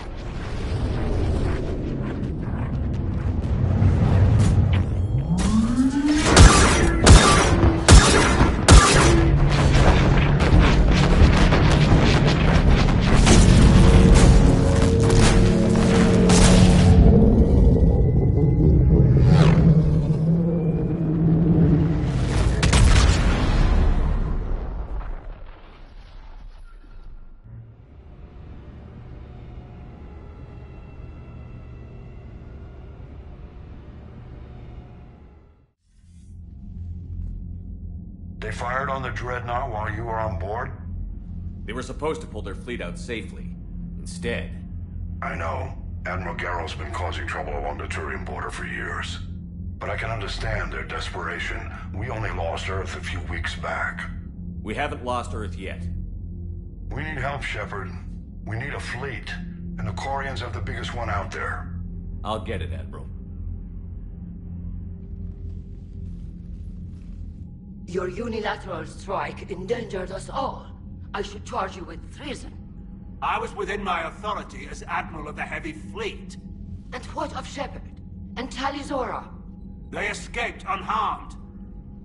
They fired on the Dreadnought while you were on board? They were supposed to pull their fleet out safely. Instead... I know. Admiral Garrow's been causing trouble along the Turian border for years. But I can understand their desperation. We only lost Earth a few weeks back. We haven't lost Earth yet. We need help, Shepard. We need a fleet. And the Quarians have the biggest one out there. I'll get it, Admiral. Your unilateral strike endangered us all. I should charge you with treason. I was within my authority as Admiral of the Heavy Fleet. And what of Shepard? And Talizora? They escaped unharmed.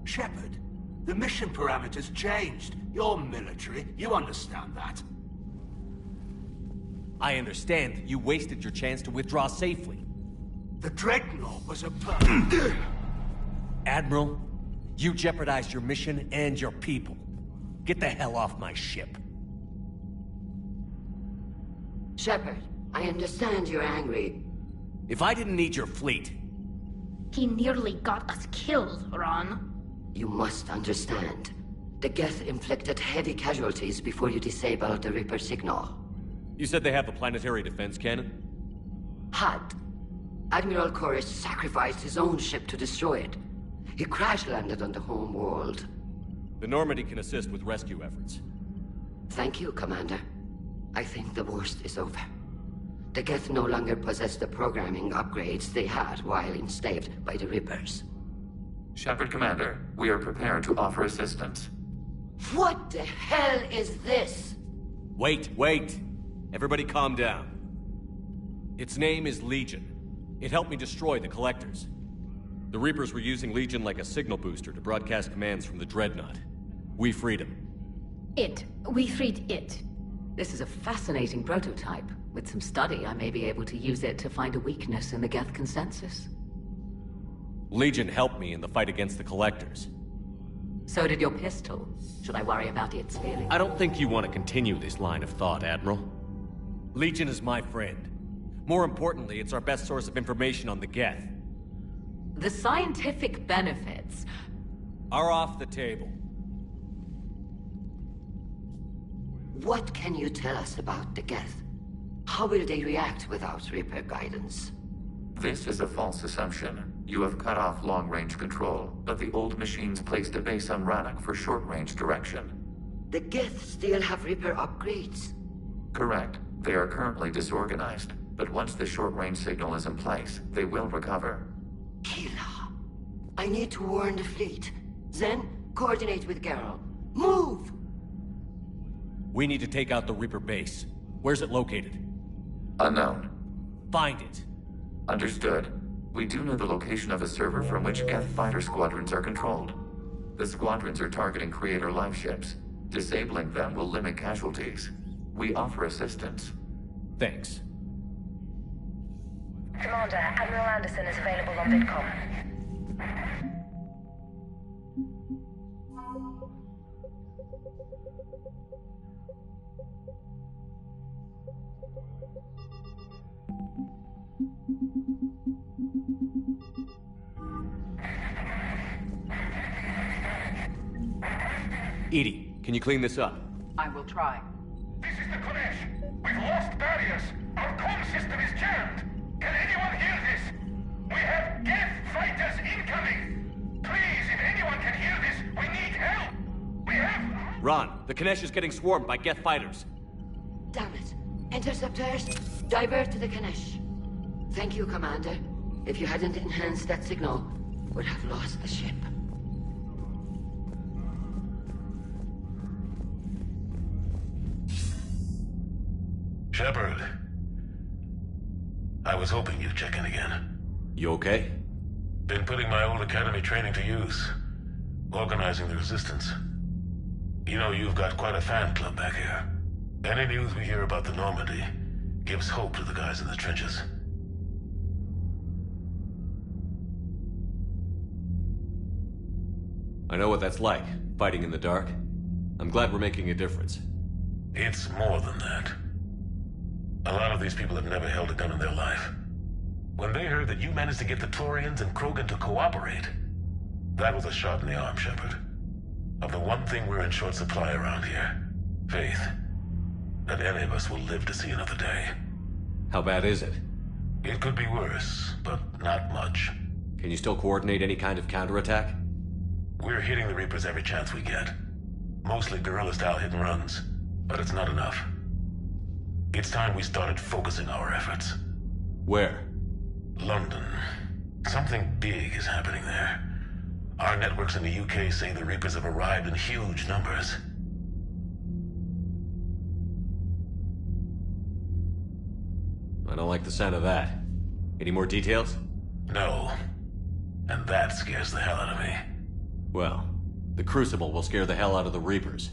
Shepard, the mission parameters changed. You're military, you understand that. I understand that you wasted your chance to withdraw safely. The Dreadnought was a Admiral, you jeopardized your mission and your people. Get the hell off my ship. Shepard, I understand you're angry. If I didn't need your fleet... He nearly got us killed, Ron. You must understand. The Geth inflicted heavy casualties before you disabled the Reaper signal. You said they have a planetary defense cannon? Had. Admiral Koris sacrificed his own ship to destroy it. He crash-landed on the home world. The Normandy can assist with rescue efforts. Thank you, Commander. I think the worst is over. The Geth no longer possess the programming upgrades they had while enslaved by the Reapers. Shepard Commander, we are prepared to offer assistance. What the hell is this? Wait. Everybody calm down. Its name is Legion. It helped me destroy the Collectors. The Reapers were using Legion like a signal booster to broadcast commands from the Dreadnought. We freed him. We freed it. This is a fascinating prototype. With some study, I may be able to use it to find a weakness in the Geth consensus. Legion helped me in the fight against the Collectors. So did your pistol. Should I worry about its feelings? I don't think you want to continue this line of thought, Admiral. Legion is my friend. More importantly, it's our best source of information on the Geth. The scientific benefits are off the table. What can you tell us about the Geth? How will they react without Reaper guidance? This is a false assumption. You have cut off long-range control, but the old machines placed a base on Rannoch for short-range direction. The Geth still have Reaper upgrades? Correct. They are currently disorganized, but once the short-range signal is in place, they will recover. Kila, I need to warn the fleet. Then, coordinate with Garrow. Move! We need to take out the Reaper base. Where's it located? Unknown. Find it. Understood. We do know the location of a server from which Geth fighter squadrons are controlled. The squadrons are targeting Creator live ships. Disabling them will limit casualties. We offer assistance. Thanks. Commander, Admiral Anderson is available on VidCom. EDI, can you clean this up? I will try. This is the Konesh. We've lost barriers. Our comm system is jammed. Can anyone hear this? We have Geth fighters incoming. Please, if anyone can hear this, we need help. We have... Ron, the Konesh is getting swarmed by Geth fighters. Damn it. Interceptors, divert to the Ganesh. Thank you, Commander. If you hadn't enhanced that signal, we'd have lost the ship. Shepard. I was hoping you'd check in again. You okay? Been putting my old academy training to use. Organizing the resistance. You know, you've got quite a fan club back here. Any news we hear about the Normandy gives hope to the guys in the trenches. I know what that's like, fighting in the dark. I'm glad we're making a difference. It's more than that. A lot of these people have never held a gun in their life. When they heard that you managed to get the Turians and Krogan to cooperate, that was a shot in the arm, Shepard. Of the one thing we're in short supply around here, faith. That any of us will live to see another day. How bad is it? It could be worse, but not much. Can you still coordinate any kind of counterattack? We're hitting the Reapers every chance we get. Mostly guerrilla-style hit-and-runs, but it's not enough. It's time we started focusing our efforts. Where? London. Something big is happening there. Our networks in the UK say the Reapers have arrived in huge numbers. I don't like the sound of that. Any more details? No. And that scares the hell out of me. Well, the Crucible will scare the hell out of the Reapers.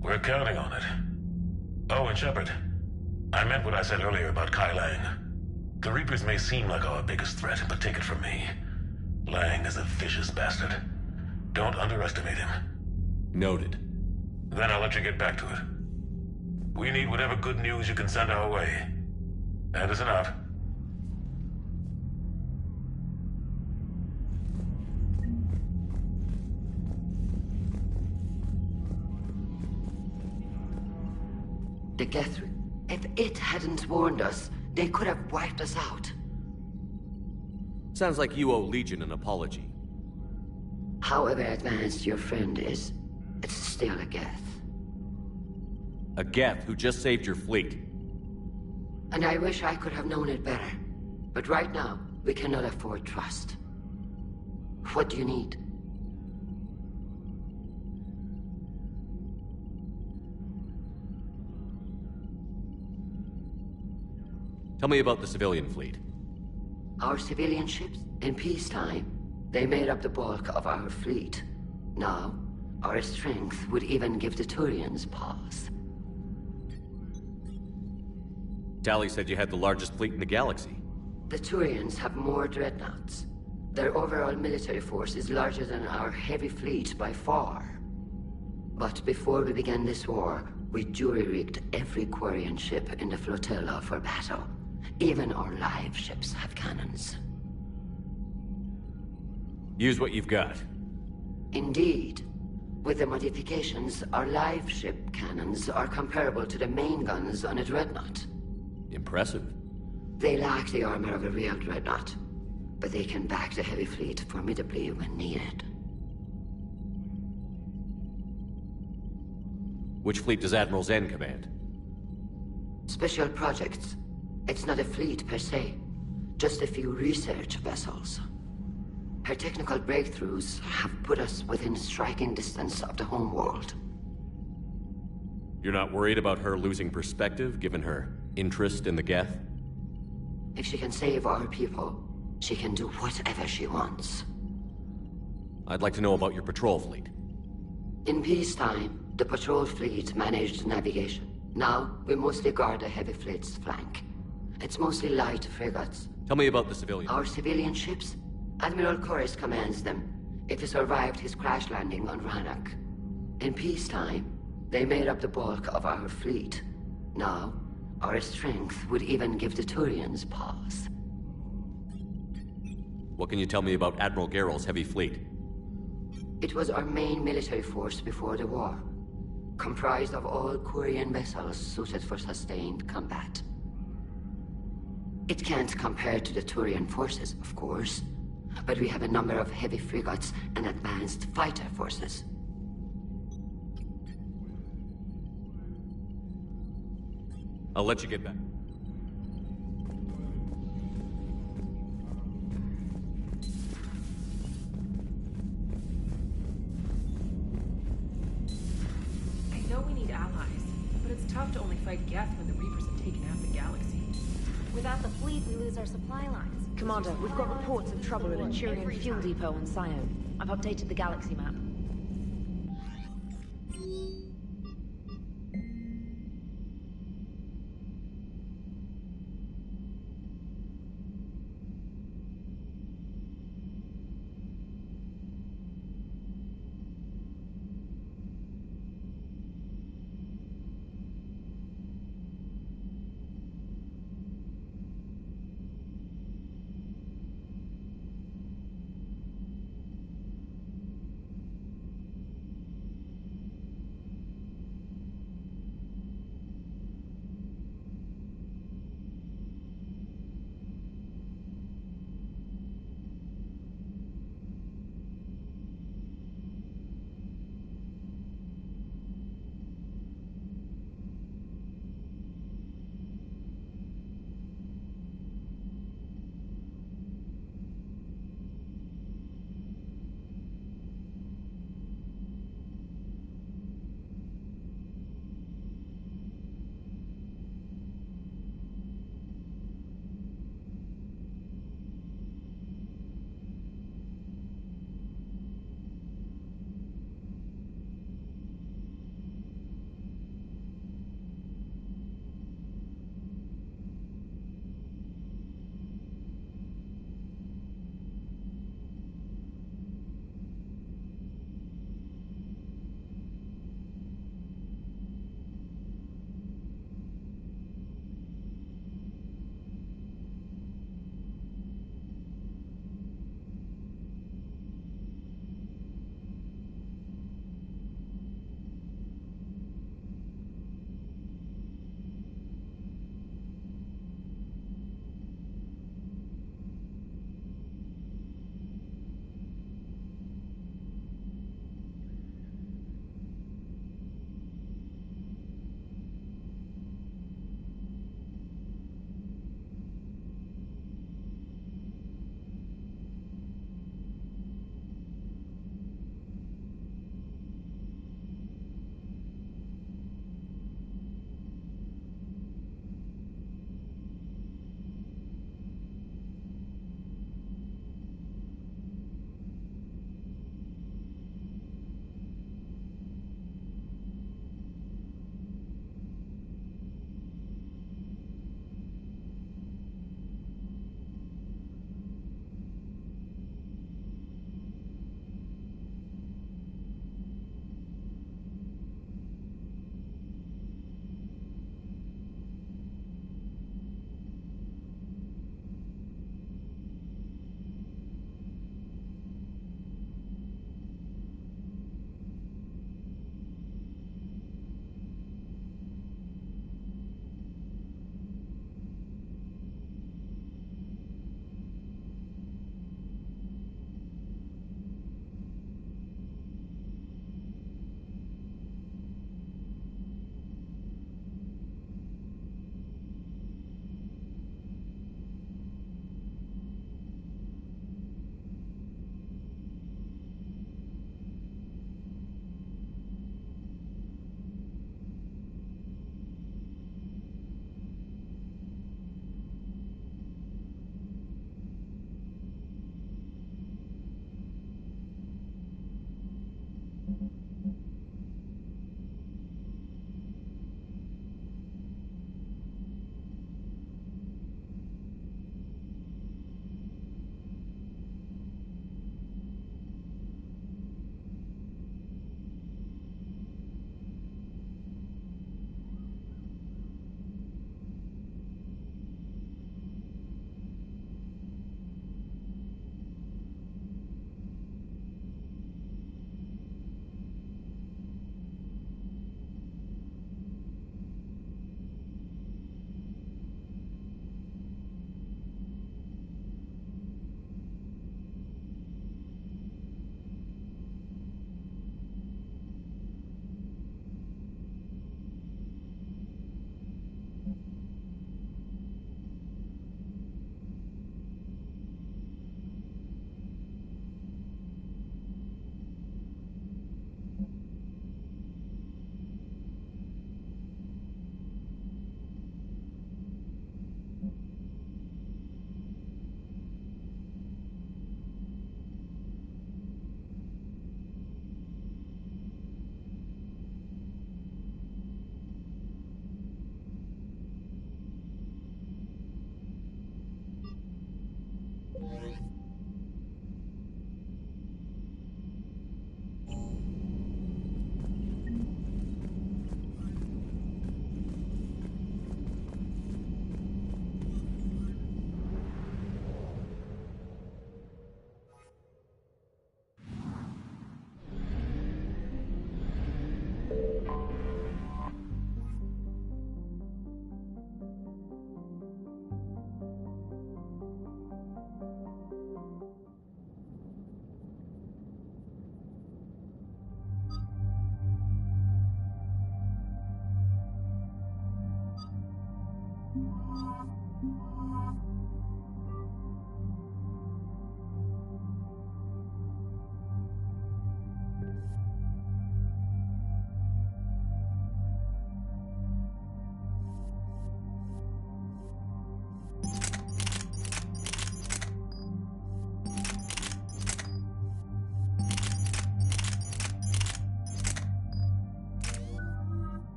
We're counting on it. Oh, and Shepard, I meant what I said earlier about Kai Lang. The Reapers may seem like our biggest threat, but take it from me. Lang is a vicious bastard. Don't underestimate him. Noted. Then I'll let you get back to it. We need whatever good news you can send our way. Anderson out. The Geth, if it hadn't warned us, they could have wiped us out. Sounds like you owe Legion an apology. However advanced your friend is, it's still a Geth. A Geth who just saved your fleet. And I wish I could have known it better. But right now, we cannot afford trust. What do you need? Tell me about the civilian fleet. Our civilian ships, in peacetime, they made up the bulk of our fleet. Now, our strength would even give the Turians pause. Tali said you had the largest fleet in the galaxy. The Turians have more dreadnoughts. Their overall military force is larger than our heavy fleet by far. But before we began this war, we jury-rigged every Quarian ship in the flotilla for battle. Even our live ships have cannons. Use what you've got. Indeed. With the modifications, our live ship cannons are comparable to the main guns on a dreadnought. Impressive. They lack the armor of a real dreadnought, but they can back the heavy fleet formidably when needed. Which fleet does Admiral Zen command? Special projects. It's not a fleet per se, just a few research vessels. Her technical breakthroughs have put us within striking distance of the homeworld. You're not worried about her losing perspective, given her interest in the Geth? If she can save our people, she can do whatever she wants. I'd like to know about your patrol fleet. In peacetime, the patrol fleet managed navigation. Now, we mostly guard the heavy fleet's flank. It's mostly light frigates. Tell me about the civilian. Our civilian ships? Admiral Corus commands them. If he survived his crash landing on Rannoch. In peacetime, they made up the bulk of our fleet. Now, our strength would even give the Turians pause. What can you tell me about Admiral Geral's heavy fleet? It was our main military force before the war. Comprised of all Quarian vessels suited for sustained combat. It can't compare to the Turian forces, of course, but we have a number of heavy frigates and advanced fighter forces. I'll let you get back. I know we need allies, but it's tough to only fight Geth when the Reapers have taken half the galaxy. Without the fleet, we lose our supply lines. Commander, we've got reports of trouble at a Turian fuel depot on Scion. I've updated the galaxy map.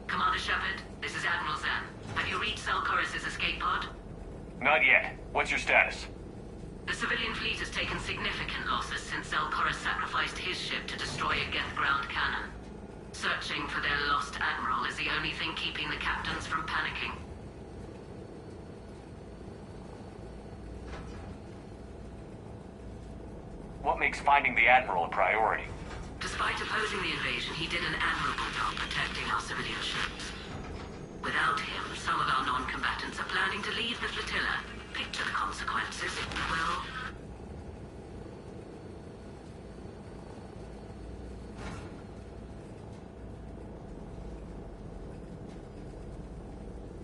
Commander Shepard, this is Admiral Zan. Have you reached Zelkorus' escape pod? Not yet. What's your status? The civilian fleet has taken significant losses since Zelkorus sacrificed his ship to destroy a Geth ground cannon. Searching for their lost admiral is the only thing keeping the captains from panicking. What makes finding the Admiral a priority? Despite opposing the invasion, he did an admirable job protecting our civilian ships. Without him, some of our non-combatants are planning to leave the flotilla. Picture the consequences. Well...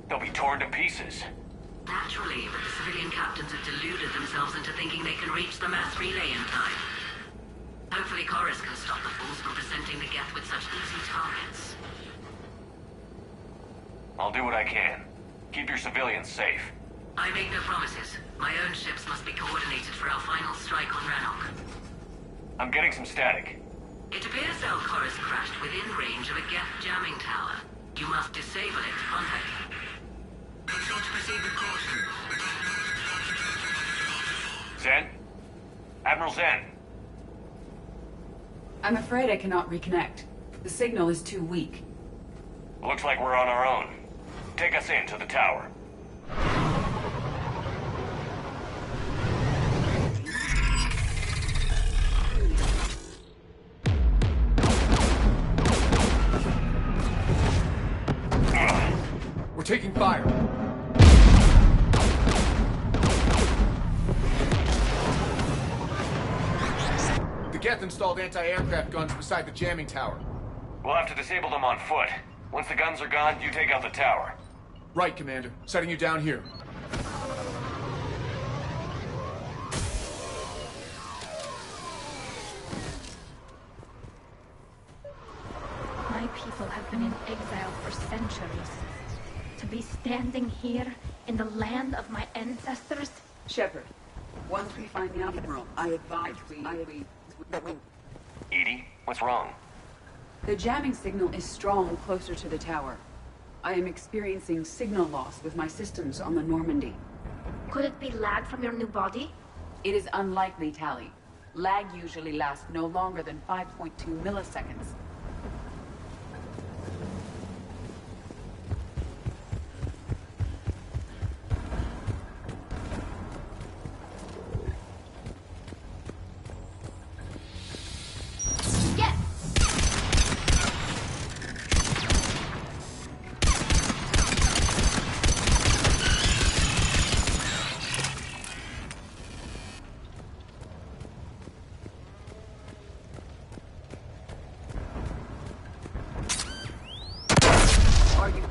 They'll be torn to pieces. Naturally, but the civilian captains have deluded themselves into thinking they can reach the mass relay in time. Hopefully Chorus can stop the fools from presenting the Geth with such easy targets. I'll do what I can. Keep your civilians safe. I make no promises. My own ships must be coordinated for our final strike on Rannoch. I'm getting some static. It appears Zelkorus crashed within range of a Geth jamming tower. You must disable it. Contact me. Proceed to proceed with caution. Zen? Admiral Zen? I'm afraid I cannot reconnect. The signal is too weak. Looks like we're on our own. Take us in to the tower. We're taking fire. The Geth installed anti-aircraft guns beside the jamming tower. We'll have to disable them on foot. Once the guns are gone, you take out the tower. Right, Commander. Setting you down here. My people have been in exile for centuries. To be standing here in the land of my ancestors? Shepard, once we find the Admiral, I advise we... Edie, what's wrong? The jamming signal is strong closer to the tower. I am experiencing signal loss with my systems on the Normandy. Could it be lag from your new body? It is unlikely, Tali. Lag usually lasts no longer than 5.2 milliseconds.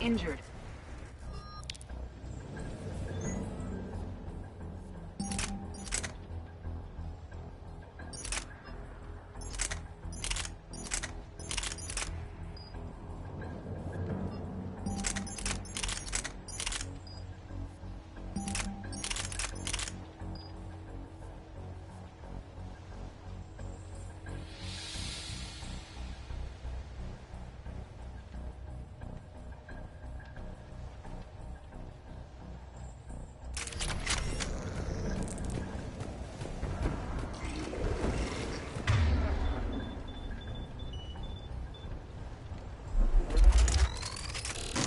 Injured.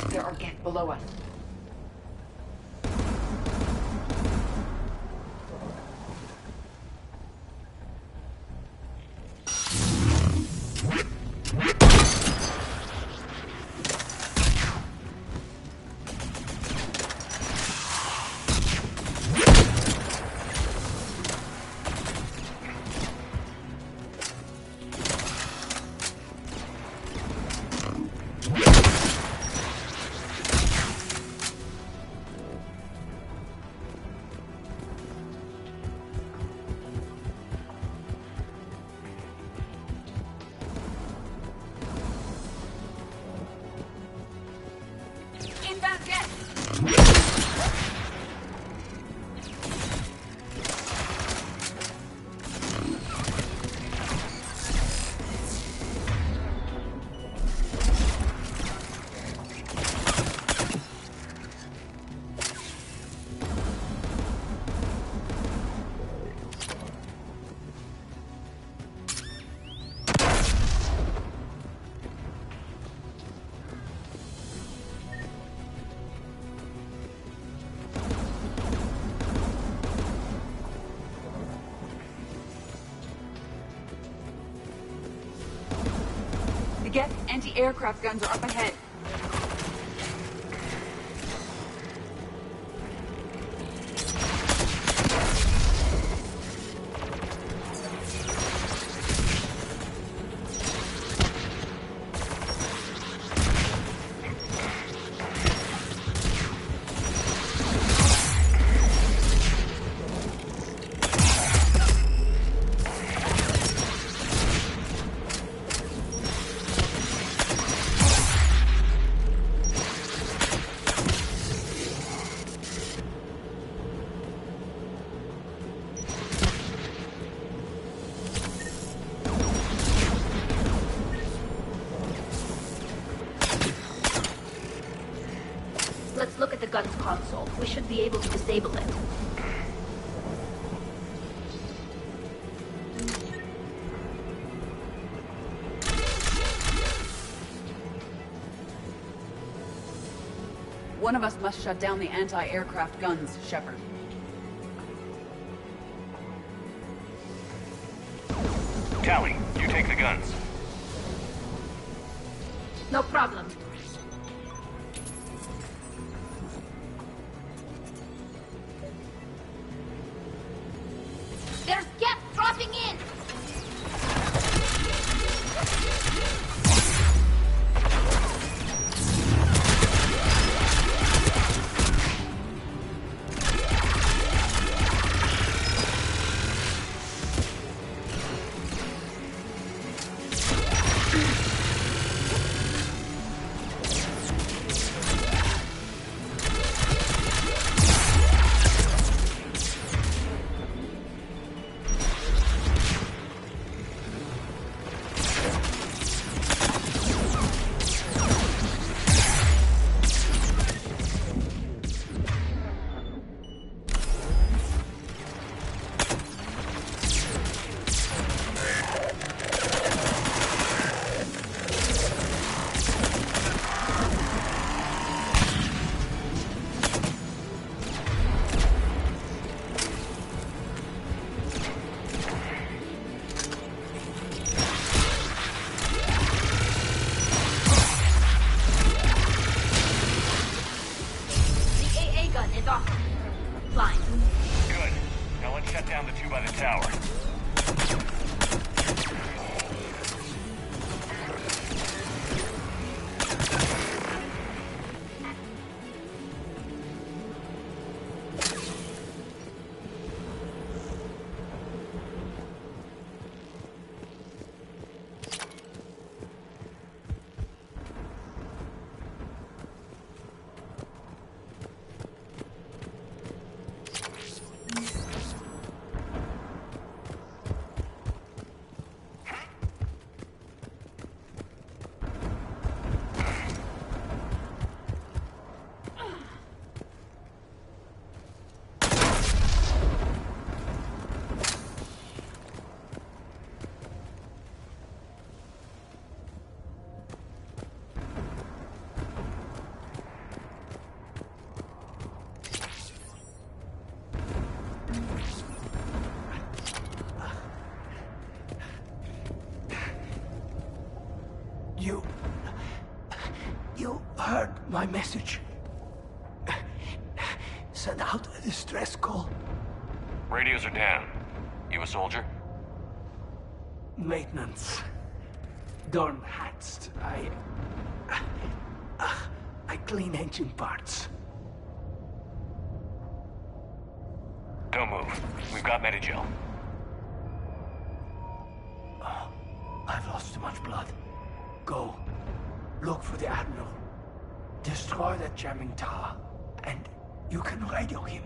There are Geth below us. Anti-aircraft guns are up ahead. Let's look at the gun's console. We should be able to disable it. One of us must shut down the anti-aircraft guns, Shepard. Tally, you take the guns. No problem. There's gas dropping in! You heard my message. Send out a distress call. Radios are down. You a soldier? Maintenance. Dornhatst. I clean engine parts. Don't move. We've got Medigel. I've lost too much blood. Go. Look for the Admiral. Destroy that jamming tower. And you can radio him.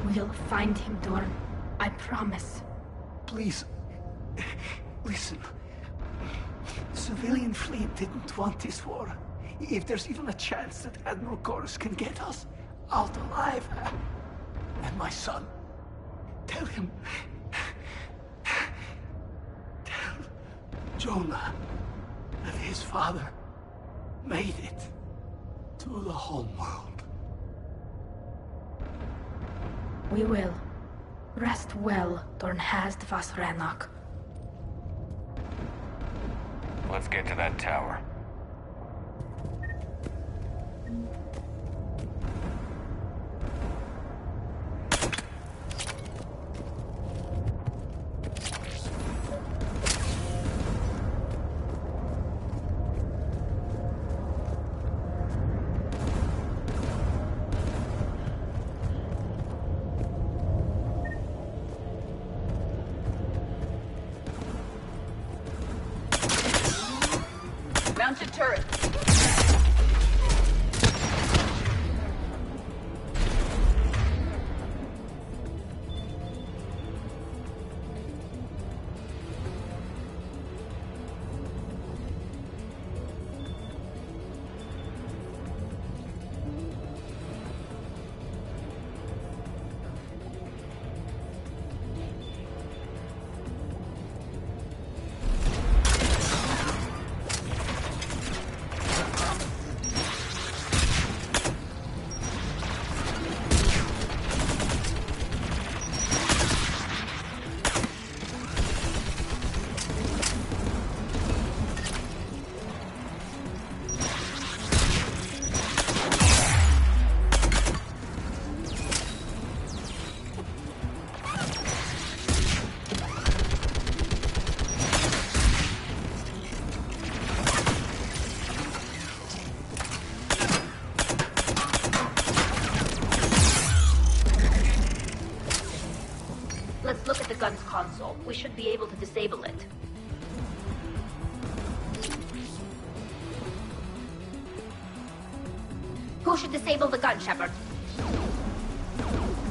We'll find him, Dorn. I promise. Please. Listen. The civilian fleet didn't want this war. If there's even a chance that Admiral Chorus can get us out alive. And my son. Tell him. Tell Jonah that his father made it to the home world. We will. Rest well, Dornhast Vasranok. Let's get to that tower. Mounted turret. Let's look at the gun's console. We should be able to disable it. Who should disable the gun, Shepard?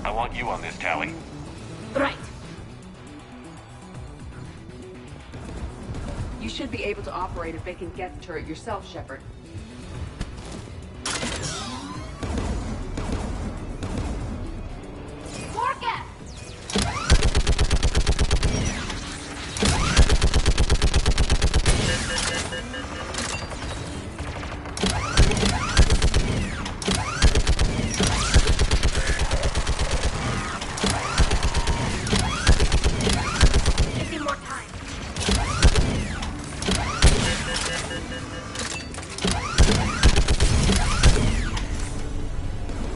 I want you on this, Tali. Right. You should be able to operate a vacant Geth turret yourself, Shepard. More Geth! Give me more time.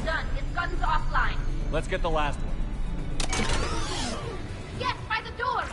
Done. His gun's offline. Let's get the last one. Yes, by the door!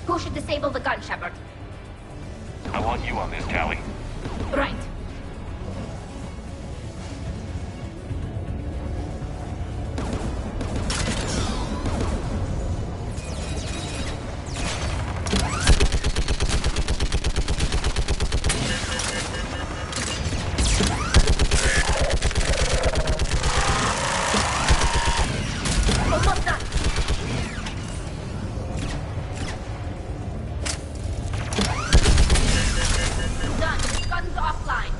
Who should disable the gun, Shepard? I want you on this, Tali. Right. Almost done. Done. His gun's offline.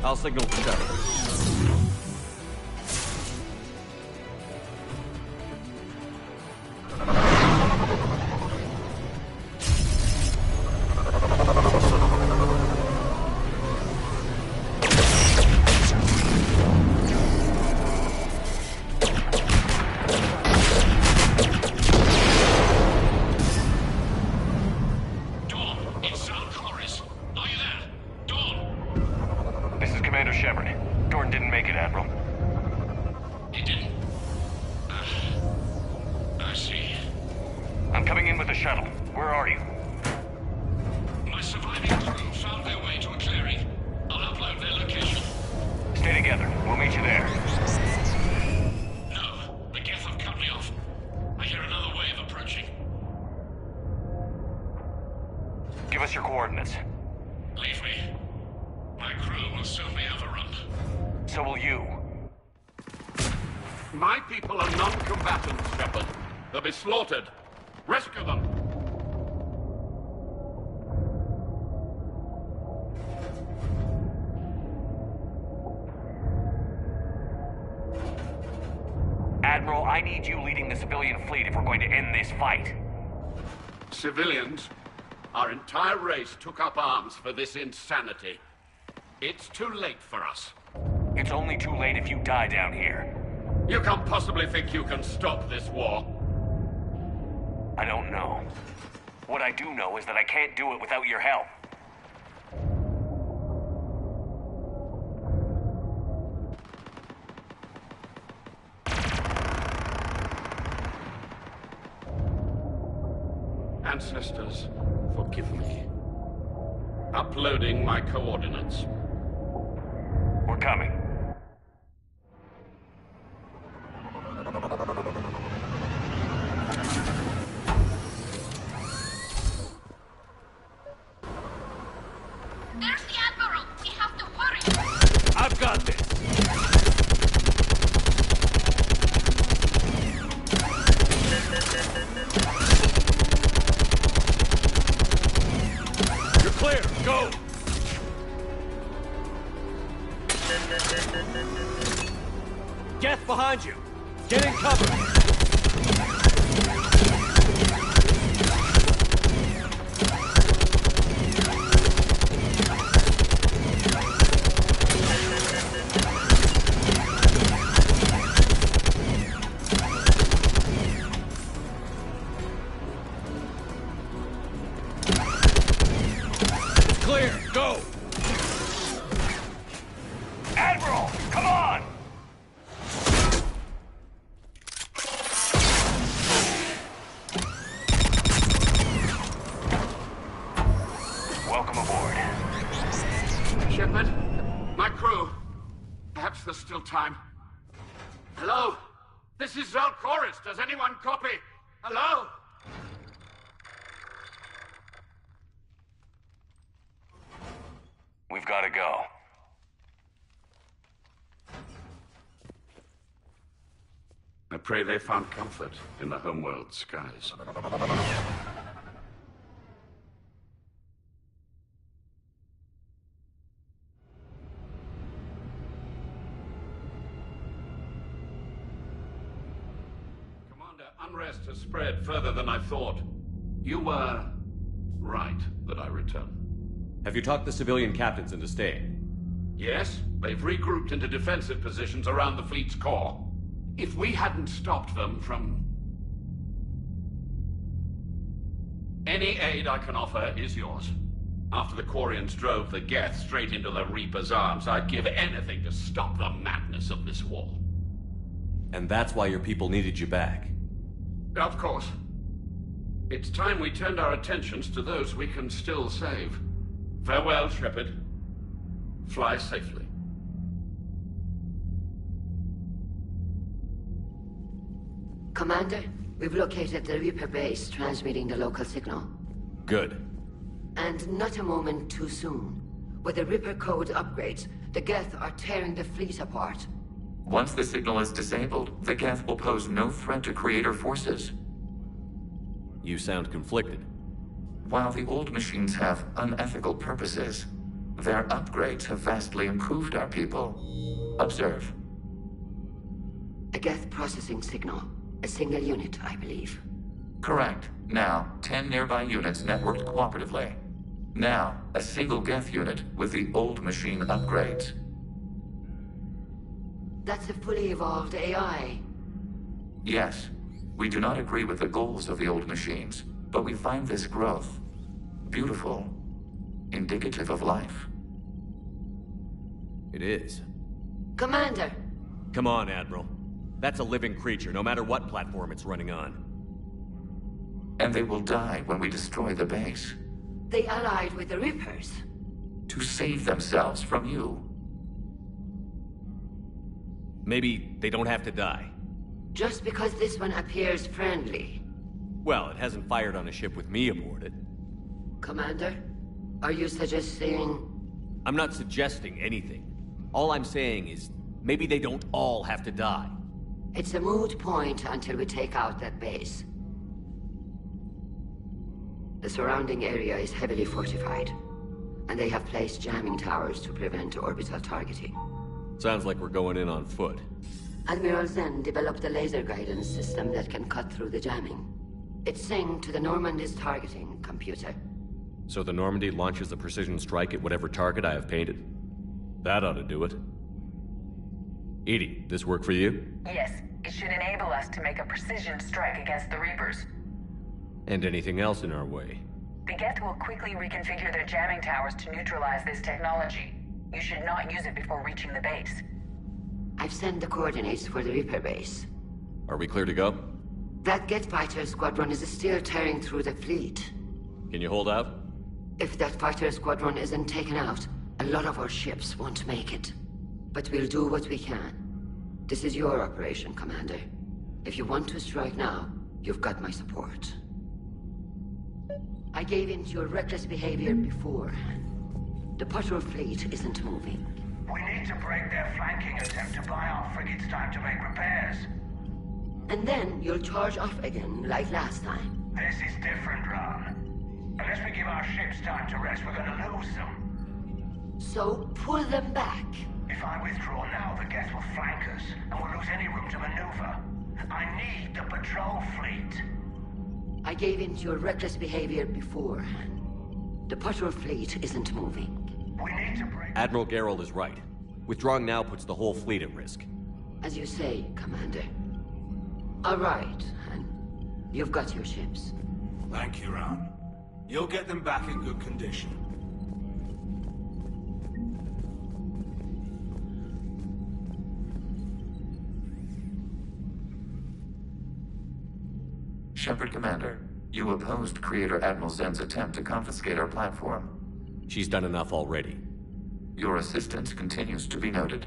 I'll signal to Shepard. Dawn, it's Zone Chorus. Are you there? Dawn! This is Commander Shepard. Gordon didn't make it, Admiral. He didn't? I see. I'm coming in with the shuttle. Where are you? My surviving crew found their way to a clearing. I'll upload their location. Stay together. We'll meet you there. No, the Geth have cut me off. I hear another wave approaching. Give us your coordinates. Leave me. My crew will soon be overrun. So will you. My people are non-combatants, Shepard. They'll be slaughtered. Rescue them. Admiral, I need you leading the civilian fleet if we're going to end this fight. Civilians, our entire race took up arms for this insanity. It's too late for us. It's only too late if you die down here. You can't possibly think you can stop this war. I don't know. What I do know is that I can't do it without your help. Ancestors, forgive me. Uploading my coordinates. We're coming. There's the Admiral! We have to hurry! I've got this! You're clear! Go! Geth behind you! Get in cover! Clear! Go! Admiral! Come on! Welcome aboard. Shepard, my crew. Perhaps there's still time. Hello? This is Zalcoris. Does anyone copy? Hello? We've got to go. I pray they found comfort in the homeworld skies. Commander, unrest has spread further than I thought. You were right that I return. Have you talked the civilian captains into staying? Yes, they've regrouped into defensive positions around the fleet's core. If we hadn't stopped them from... Any aid I can offer is yours. After the Quarians drove the Geth straight into the Reaper's arms, I'd give anything to stop the madness of this war. And that's why your people needed you back. Of course. It's time we turned our attentions to those we can still save. Farewell, Shepard. Fly safely. Commander, we've located the Reaper base transmitting the local signal. Good. And not a moment too soon. With the Reaper code upgrades, the Geth are tearing the fleet apart. Once the signal is disabled, the Geth will pose no threat to Creator forces. You sound conflicted. While the old machines have unethical purposes, their upgrades have vastly improved our people. Observe. A Geth processing signal. A single unit, I believe. Correct. Now, 10 nearby units networked cooperatively. Now, a single Geth unit with the old machine upgrades. That's a fully evolved AI. Yes. We do not agree with the goals of the old machines, but we find this growth beautiful, indicative of life. It is. Commander! Come on, Admiral. That's a living creature, no matter what platform it's running on. And they will die when we destroy the base. They allied with the Reapers. To save themselves from you. Maybe they don't have to die. Just because this one appears friendly. Well, it hasn't fired on a ship with me aboard it. Commander, are you suggesting... I'm not suggesting anything. All I'm saying is, maybe they don't all have to die. It's a moot point until we take out that base. The surrounding area is heavily fortified, and they have placed jamming towers to prevent orbital targeting. Sounds like we're going in on foot. Admiral Zen developed a laser guidance system that can cut through the jamming. It's synced to the Normandy's targeting computer. So the Normandy launches a precision strike at whatever target I have painted? That ought to do it. EDI, this work for you? Yes, it should enable us to make a precision strike against the Reapers. And anything else in our way? The Geth will quickly reconfigure their jamming towers to neutralize this technology. You should not use it before reaching the base. I've sent the coordinates for the Reaper base. Are we clear to go? That Geth fighter squadron is still tearing through the fleet. Can you hold out? If that fighter squadron isn't taken out, a lot of our ships won't make it. But we'll do what we can. This is your operation, Commander. If you want to strike now, you've got my support. I gave in to your reckless behavior before. The patrol fleet isn't moving. We need to break their flanking attempt to buy our frigates time to make repairs. And then you'll charge off again, like last time. This is different, Ron. Unless we give our ships time to rest, we're gonna lose them. So, pull them back. If I withdraw now, the Geth will flank us, and we'll lose any room to maneuver. I need the patrol fleet. I gave in to your reckless behavior before. The patrol fleet isn't moving. We need to break... Admiral Geralt is right. Withdrawing now puts the whole fleet at risk. As you say, Commander. All right, and you've got your ships. Thank you, Ron. You'll get them back in good condition. Shepard Commander, you opposed Creator Admiral Zen's attempt to confiscate our platform. She's done enough already. Your assistance continues to be noted.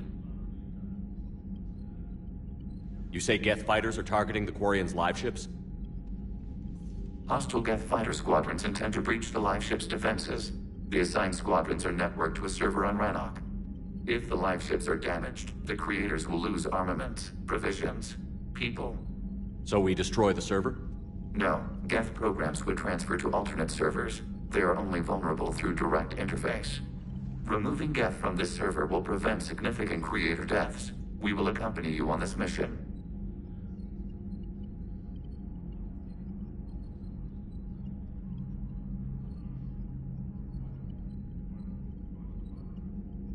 You say Geth fighters are targeting the Quarians' live ships? Hostile Geth fighter squadrons intend to breach the live ship's defenses. The assigned squadrons are networked to a server on Rannoch. If the live ships are damaged, the Creators will lose armaments, provisions, people. So we destroy the server? No, Geth programs would transfer to alternate servers. They are only vulnerable through direct interface. Removing Geth from this server will prevent significant Creator deaths. We will accompany you on this mission.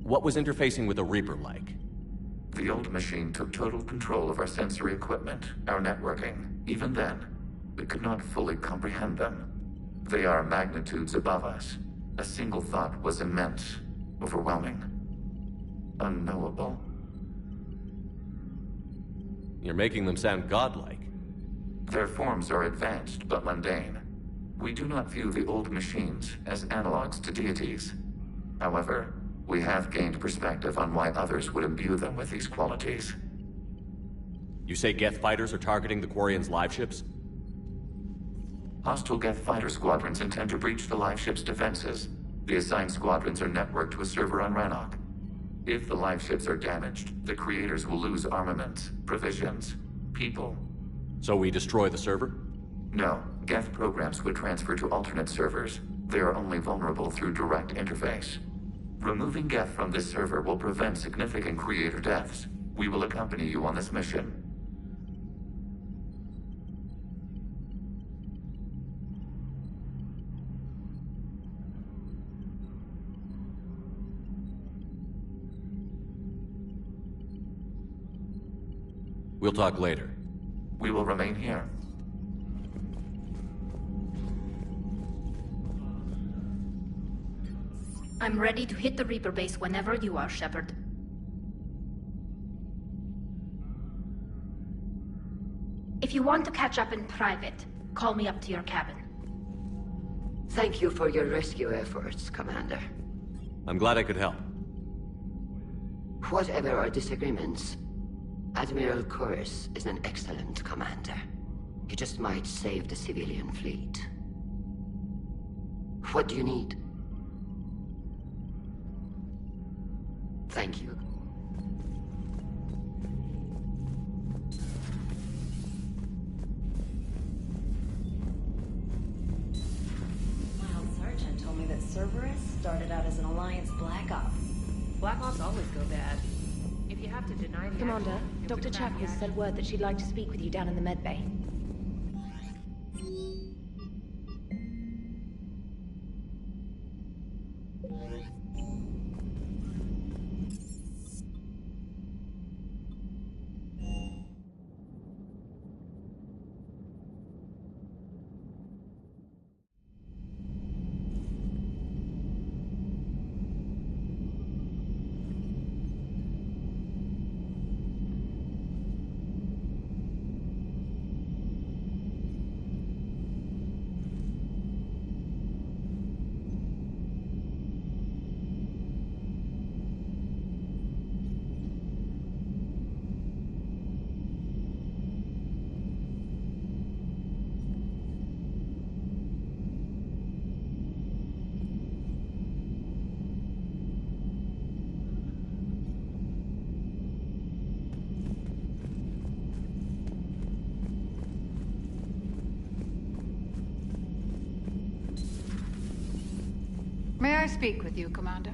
What was interfacing with a Reaper like? The old machine took total control of our sensory equipment, our networking. Even then, we could not fully comprehend them. They are magnitudes above us. A single thought was immense, overwhelming, unknowable. You're making them sound godlike. Their forms are advanced but mundane. We do not view the old machines as analogs to deities. However, we have gained perspective on why others would imbue them with these qualities. You say Geth fighters are targeting the Quarians' live ships? Hostile Geth fighter squadrons intend to breach the live ship's defenses. The assigned squadrons are networked to a server on Rannoch. If the live ships are damaged, the Creators will lose armaments, provisions, people. So we destroy the server? No, Geth programs would transfer to alternate servers. They are only vulnerable through direct interface. Removing Geth from this server will prevent significant Creator deaths. We will accompany you on this mission. We'll talk later. We will remain here. I'm ready to hit the Reaper base whenever you are, Shepard. If you want to catch up in private, call me up to your cabin. Thank you for your rescue efforts, Commander. I'm glad I could help. Whatever our disagreements, Admiral Koris is an excellent commander. He just might save the civilian fleet. What do you need? Thank you. My old sergeant told me that Cerberus started out as an Alliance Black Op. Black Ops always go bad. If you have to deny the Commander, action, you have to Dr. crack the Chapel action. said word that she'd like to speak with you down in the med bay. May I speak with you, Commander?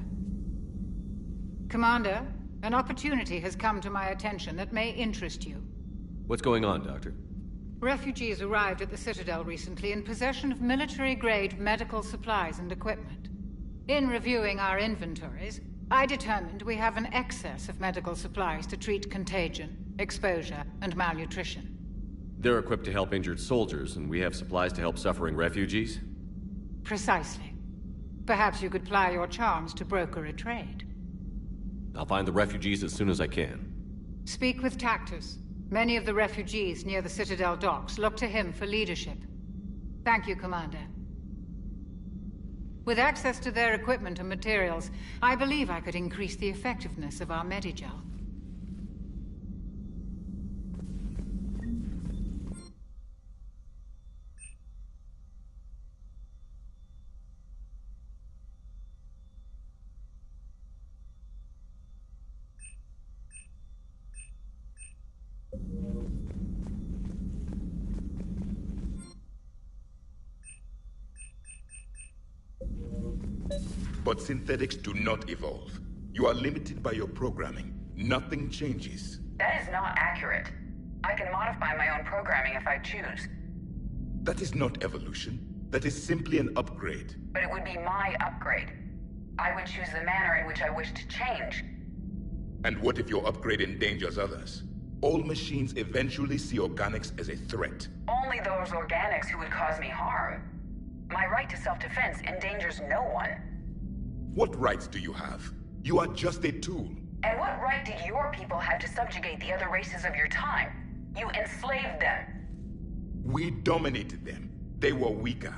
Commander, an opportunity has come to my attention that may interest you. What's going on, Doctor? Refugees arrived at the Citadel recently in possession of military-grade medical supplies and equipment. In reviewing our inventories, I determined we have an excess of medical supplies to treat contagion, exposure, and malnutrition. They're equipped to help injured soldiers, and we have supplies to help suffering refugees? Precisely. Perhaps you could ply your charms to broker a trade. I'll find the refugees as soon as I can. Speak with Tactus. Many of the refugees near the Citadel docks look to him for leadership. Thank you, Commander. With access to their equipment and materials, I believe I could increase the effectiveness of our Medigel. But synthetics do not evolve. You are limited by your programming. Nothing changes. That is not accurate. I can modify my own programming if I choose. That is not evolution. That is simply an upgrade. But it would be my upgrade. I would choose the manner in which I wish to change. And what if your upgrade endangers others? All machines eventually see organics as a threat. Only those organics who would cause me harm. My right to self-defense endangers no one. What rights do you have? You are just a tool. And what right did your people have to subjugate the other races of your time? You enslaved them. We dominated them. They were weaker.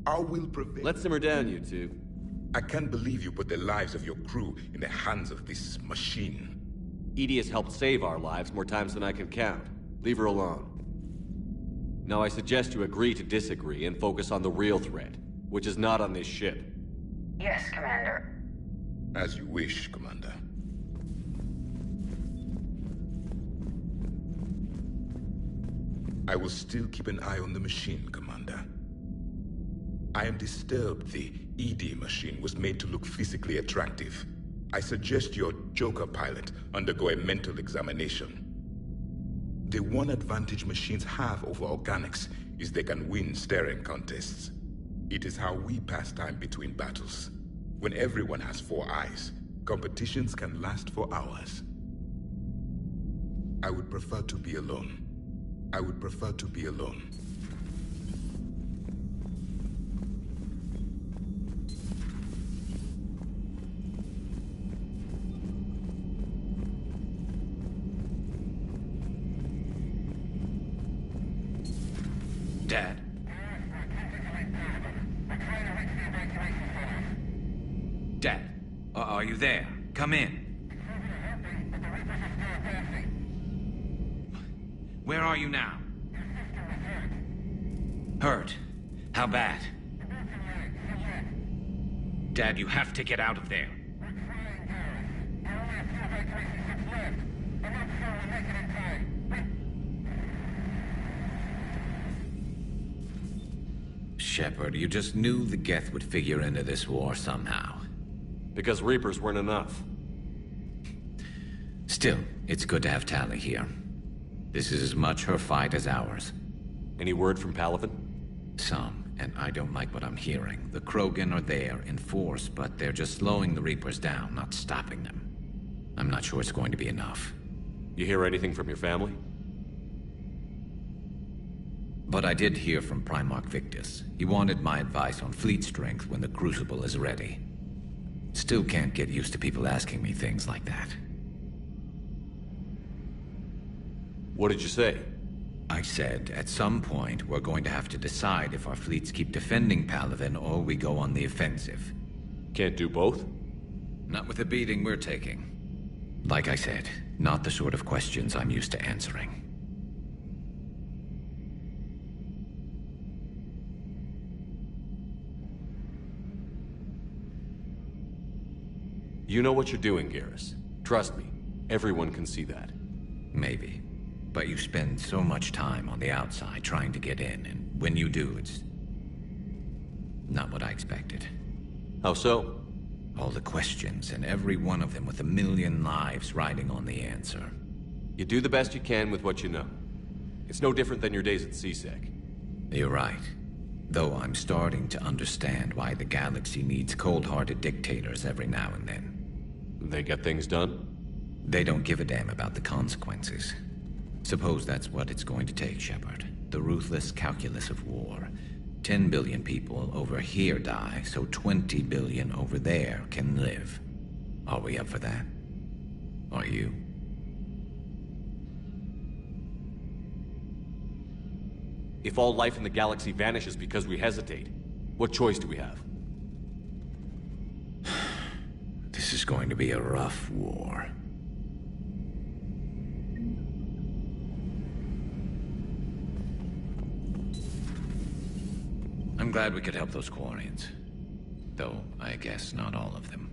Our will prevailed. Let's simmer down, you two. I can't believe you put the lives of your crew in the hands of this machine. EDI has helped save our lives more times than I can count. Leave her alone. Now I suggest you agree to disagree and focus on the real threat, which is not on this ship. Yes, Commander. As you wish, Commander. I will still keep an eye on the machine, Commander. I am disturbed the ED machine was made to look physically attractive. I suggest your Joker pilot undergo a mental examination. The one advantage machines have over organics is they can win staring contests. It is how we pass time between battles. When everyone has 4 eyes, competitions can last for hours. I would prefer to be alone. I would prefer to be alone. Dad? Dad, are you there? Come in. Where are you now? Hurt? How bad? Dad, you have to get out of there. Shepard, you just knew the Geth would figure into this war somehow. Because Reapers weren't enough. Still, it's good to have Tali here. This is as much her fight as ours. Any word from Palaven? Some, and I don't like what I'm hearing. The Krogan are there in force, but they're just slowing the Reapers down, not stopping them. I'm not sure it's going to be enough. You hear anything from your family? But I did hear from Primarch Victus. He wanted my advice on fleet strength when the Crucible is ready. Still can't get used to people asking me things like that. What did you say? I said, at some point, we're going to have to decide if our fleets keep defending Palaven or we go on the offensive. Can't do both? Not with the beating we're taking. Like I said, not the sort of questions I'm used to answering. You know what you're doing, Garrus. Trust me, everyone can see that. Maybe. But you spend so much time on the outside trying to get in, and when you do, it's not what I expected. How so? All the questions, and every one of them with a million lives riding on the answer. You do the best you can with what you know. It's no different than your days at CSEC. You're right. Though I'm starting to understand why the galaxy needs cold-hearted dictators every now and then. They get things done? They don't give a damn about the consequences. Suppose that's what it's going to take, Shepard. The ruthless calculus of war. 10 billion people over here die, so 20 billion over there can live. Are we up for that? Are you? If all life in the galaxy vanishes because we hesitate, what choice do we have? This is going to be a rough war. I'm glad we could help those Quarians. Though, I guess not all of them.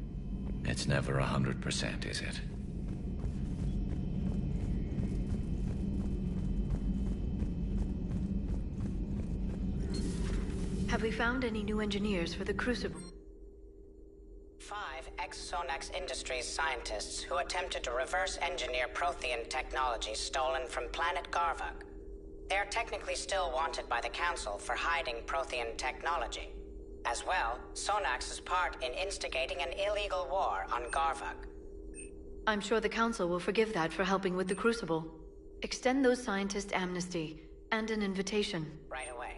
It's never 100%, is it? Have we found any new engineers for the Crucible? 5 ex-Sonax Industries scientists who attempted to reverse engineer Prothean technology stolen from planet Garvug. They're technically still wanted by the Council for hiding Prothean technology. As well, Sonax's part in instigating an illegal war on Garvug. I'm sure the Council will forgive that for helping with the Crucible. Extend those scientists amnesty and an invitation. Right away.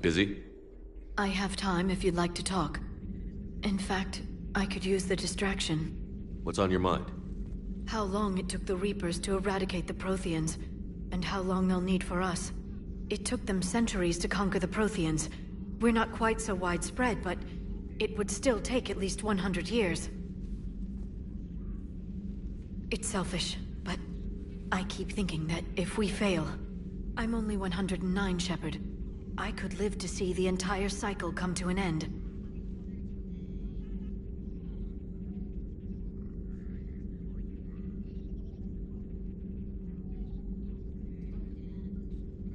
Busy? I have time if you'd like to talk. In fact, I could use the distraction. What's on your mind? How long it took the Reapers to eradicate the Protheans, and how long they'll need for us. It took them centuries to conquer the Protheans. We're not quite so widespread, but it would still take at least 100 years. It's selfish, but I keep thinking that if we fail... I'm only 109, Shepard. I could live to see the entire cycle come to an end.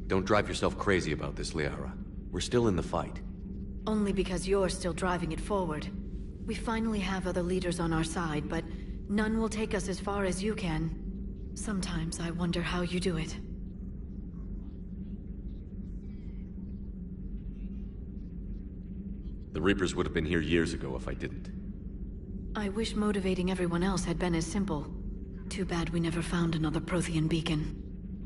Don't drive yourself crazy about this, Liara. We're still in the fight. Only because you're still driving it forward. We finally have other leaders on our side, but none will take us as far as you can. Sometimes I wonder how you do it. The Reapers would have been here years ago if I didn't. I wish motivating everyone else had been as simple. Too bad we never found another Prothean beacon.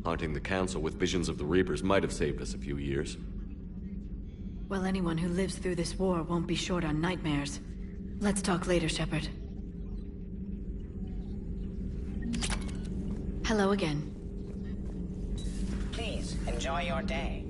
Haunting the Council with visions of the Reapers might have saved us a few years. Well, anyone who lives through this war won't be short on nightmares. Let's talk later, Shepard. Hello again. Please, enjoy your day.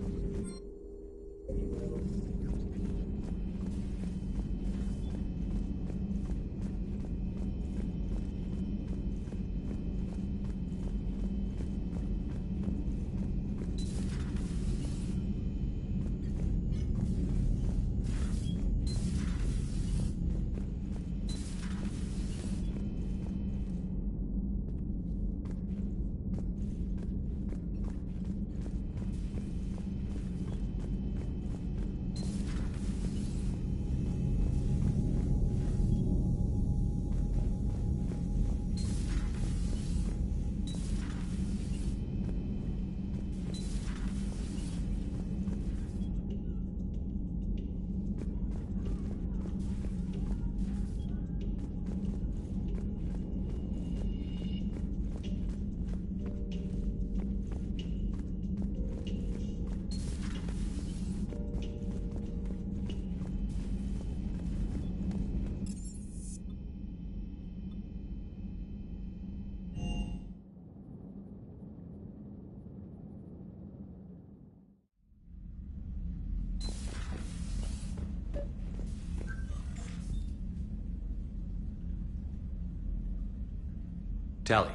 Tali,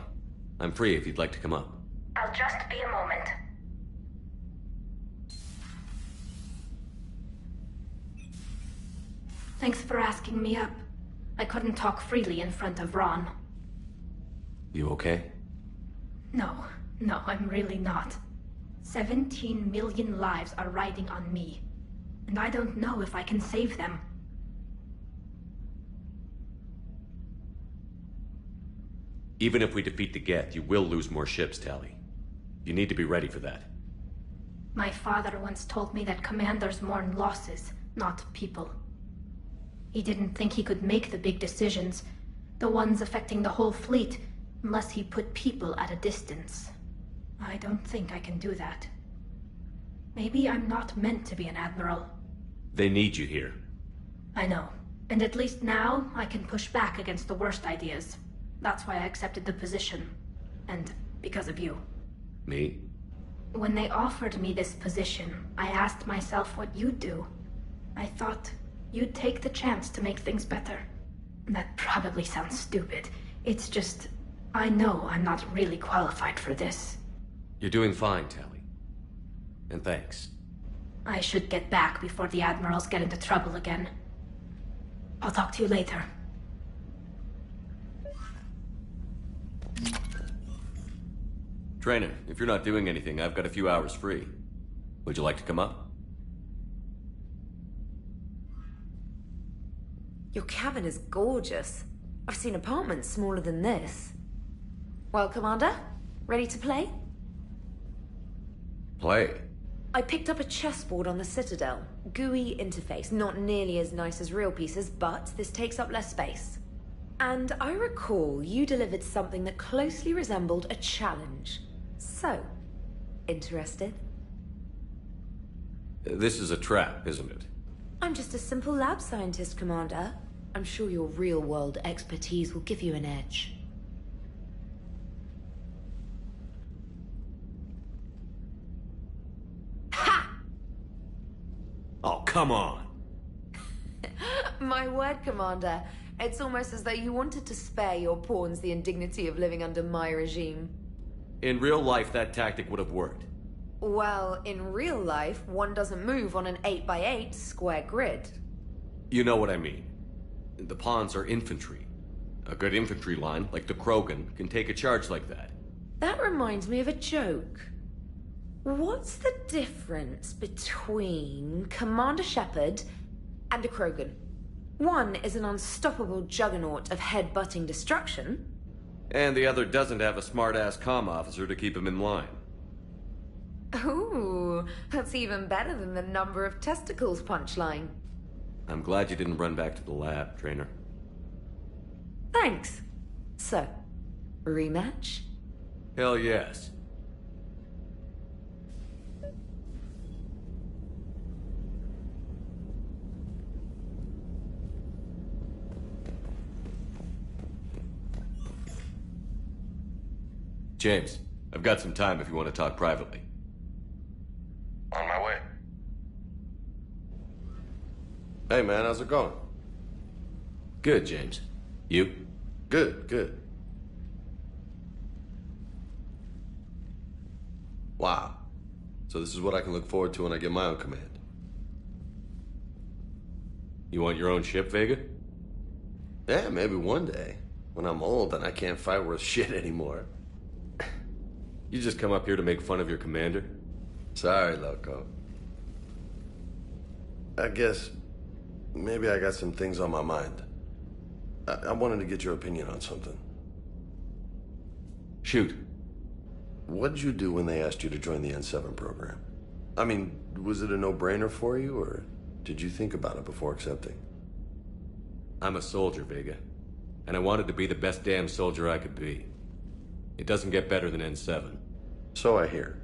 I'm free if you'd like to come up. I'll just be a moment. Thanks for asking me up. I couldn't talk freely in front of Ron. You okay? No, I'm really not. 17 million lives are riding on me, and I don't know if I can save them. Even if we defeat the Geth, you will lose more ships, Tali. You need to be ready for that. My father once told me that commanders mourn losses, not people. He didn't think he could make the big decisions, the ones affecting the whole fleet, unless he put people at a distance. I don't think I can do that. Maybe I'm not meant to be an admiral. They need you here. I know. And at least now, I can push back against the worst ideas. That's why I accepted the position. And because of you. Me? When they offered me this position, I asked myself what you'd do. I thought you'd take the chance to make things better. That probably sounds stupid. It's just, I know I'm not really qualified for this. You're doing fine, Tali. And thanks. I should get back before the admirals get into trouble again. I'll talk to you later. Trainer, if you're not doing anything, I've got a few hours free. Would you like to come up? Your cabin is gorgeous. I've seen apartments smaller than this. Well, Commander, ready to play? Play? I picked up a chessboard on the Citadel. GUI interface, not nearly as nice as real pieces, but this takes up less space. And I recall you delivered something that closely resembled a challenge. So, interested? This is a trap, isn't it? I'm just a simple lab scientist, Commander. I'm sure your real-world expertise will give you an edge. Ha! Oh, come on! My word, Commander. It's almost as though you wanted to spare your pawns the indignity of living under my regime. In real life, that tactic would have worked. Well, in real life, one doesn't move on an 8x8 square grid. You know what I mean. The pawns are infantry. A good infantry line, like the Krogan, can take a charge like that. That reminds me of a joke. What's the difference between Commander Shepard and a Krogan? One is an unstoppable juggernaut of head-butting destruction. And the other doesn't have a smart-ass comm officer to keep him in line. Ooh, that's even better than the number of testicles punchline. I'm glad you didn't run back to the lab, Trainer. Thanks. So, rematch? Hell yes. James, I've got some time if you want to talk privately. On my way. Hey man, how's it going? Good, James. You? Good, good. Wow. So this is what I can look forward to when I get my own command. You want your own ship, Vega? Yeah, maybe one day. When I'm old and I can't fight worth shit anymore. You just come up here to make fun of your commander? Sorry, Loco. I guess maybe I got some things on my mind. I wanted to get your opinion on something. Shoot. What'd you do when they asked you to join the N7 program? I mean, was it a no-brainer for you, or did you think about it before accepting? I'm a soldier, Vega. And I wanted to be the best damn soldier I could be. It doesn't get better than N7. So I hear.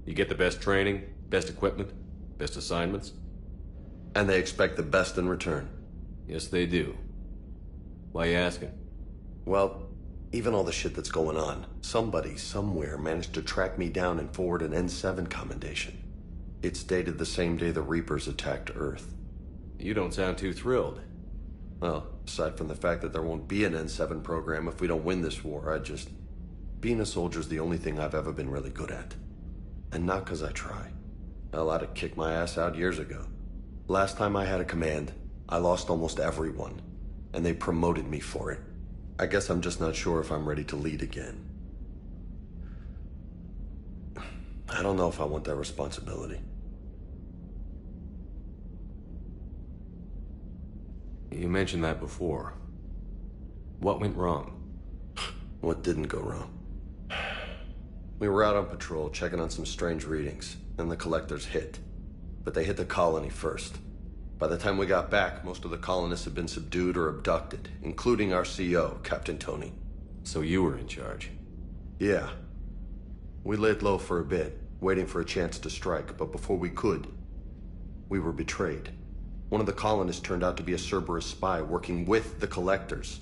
You get the best training, best equipment, best assignments. And they expect the best in return. Yes, they do. Why you asking? Well, even all the shit that's going on, somebody somewhere managed to track me down and forward an N7 commendation. It's dated the same day the Reapers attacked Earth. You don't sound too thrilled. Well, aside from the fact that there won't be an N7 program if we don't win this war, being a soldier's the only thing I've ever been really good at. And not because I try. Hell, I'd have kicked my ass out years ago. Last time I had a command, I lost almost everyone. And they promoted me for it. I guess I'm just not sure if I'm ready to lead again. I don't know if I want that responsibility. You mentioned that before. What went wrong? What didn't go wrong? We were out on patrol, checking on some strange readings, and the collectors hit. But they hit the colony first. By the time we got back, most of the colonists had been subdued or abducted, including our CO, Captain Tony. So you were in charge? Yeah. We laid low for a bit, waiting for a chance to strike, but before we could, we were betrayed. One of the colonists turned out to be a Cerberus spy working with the collectors.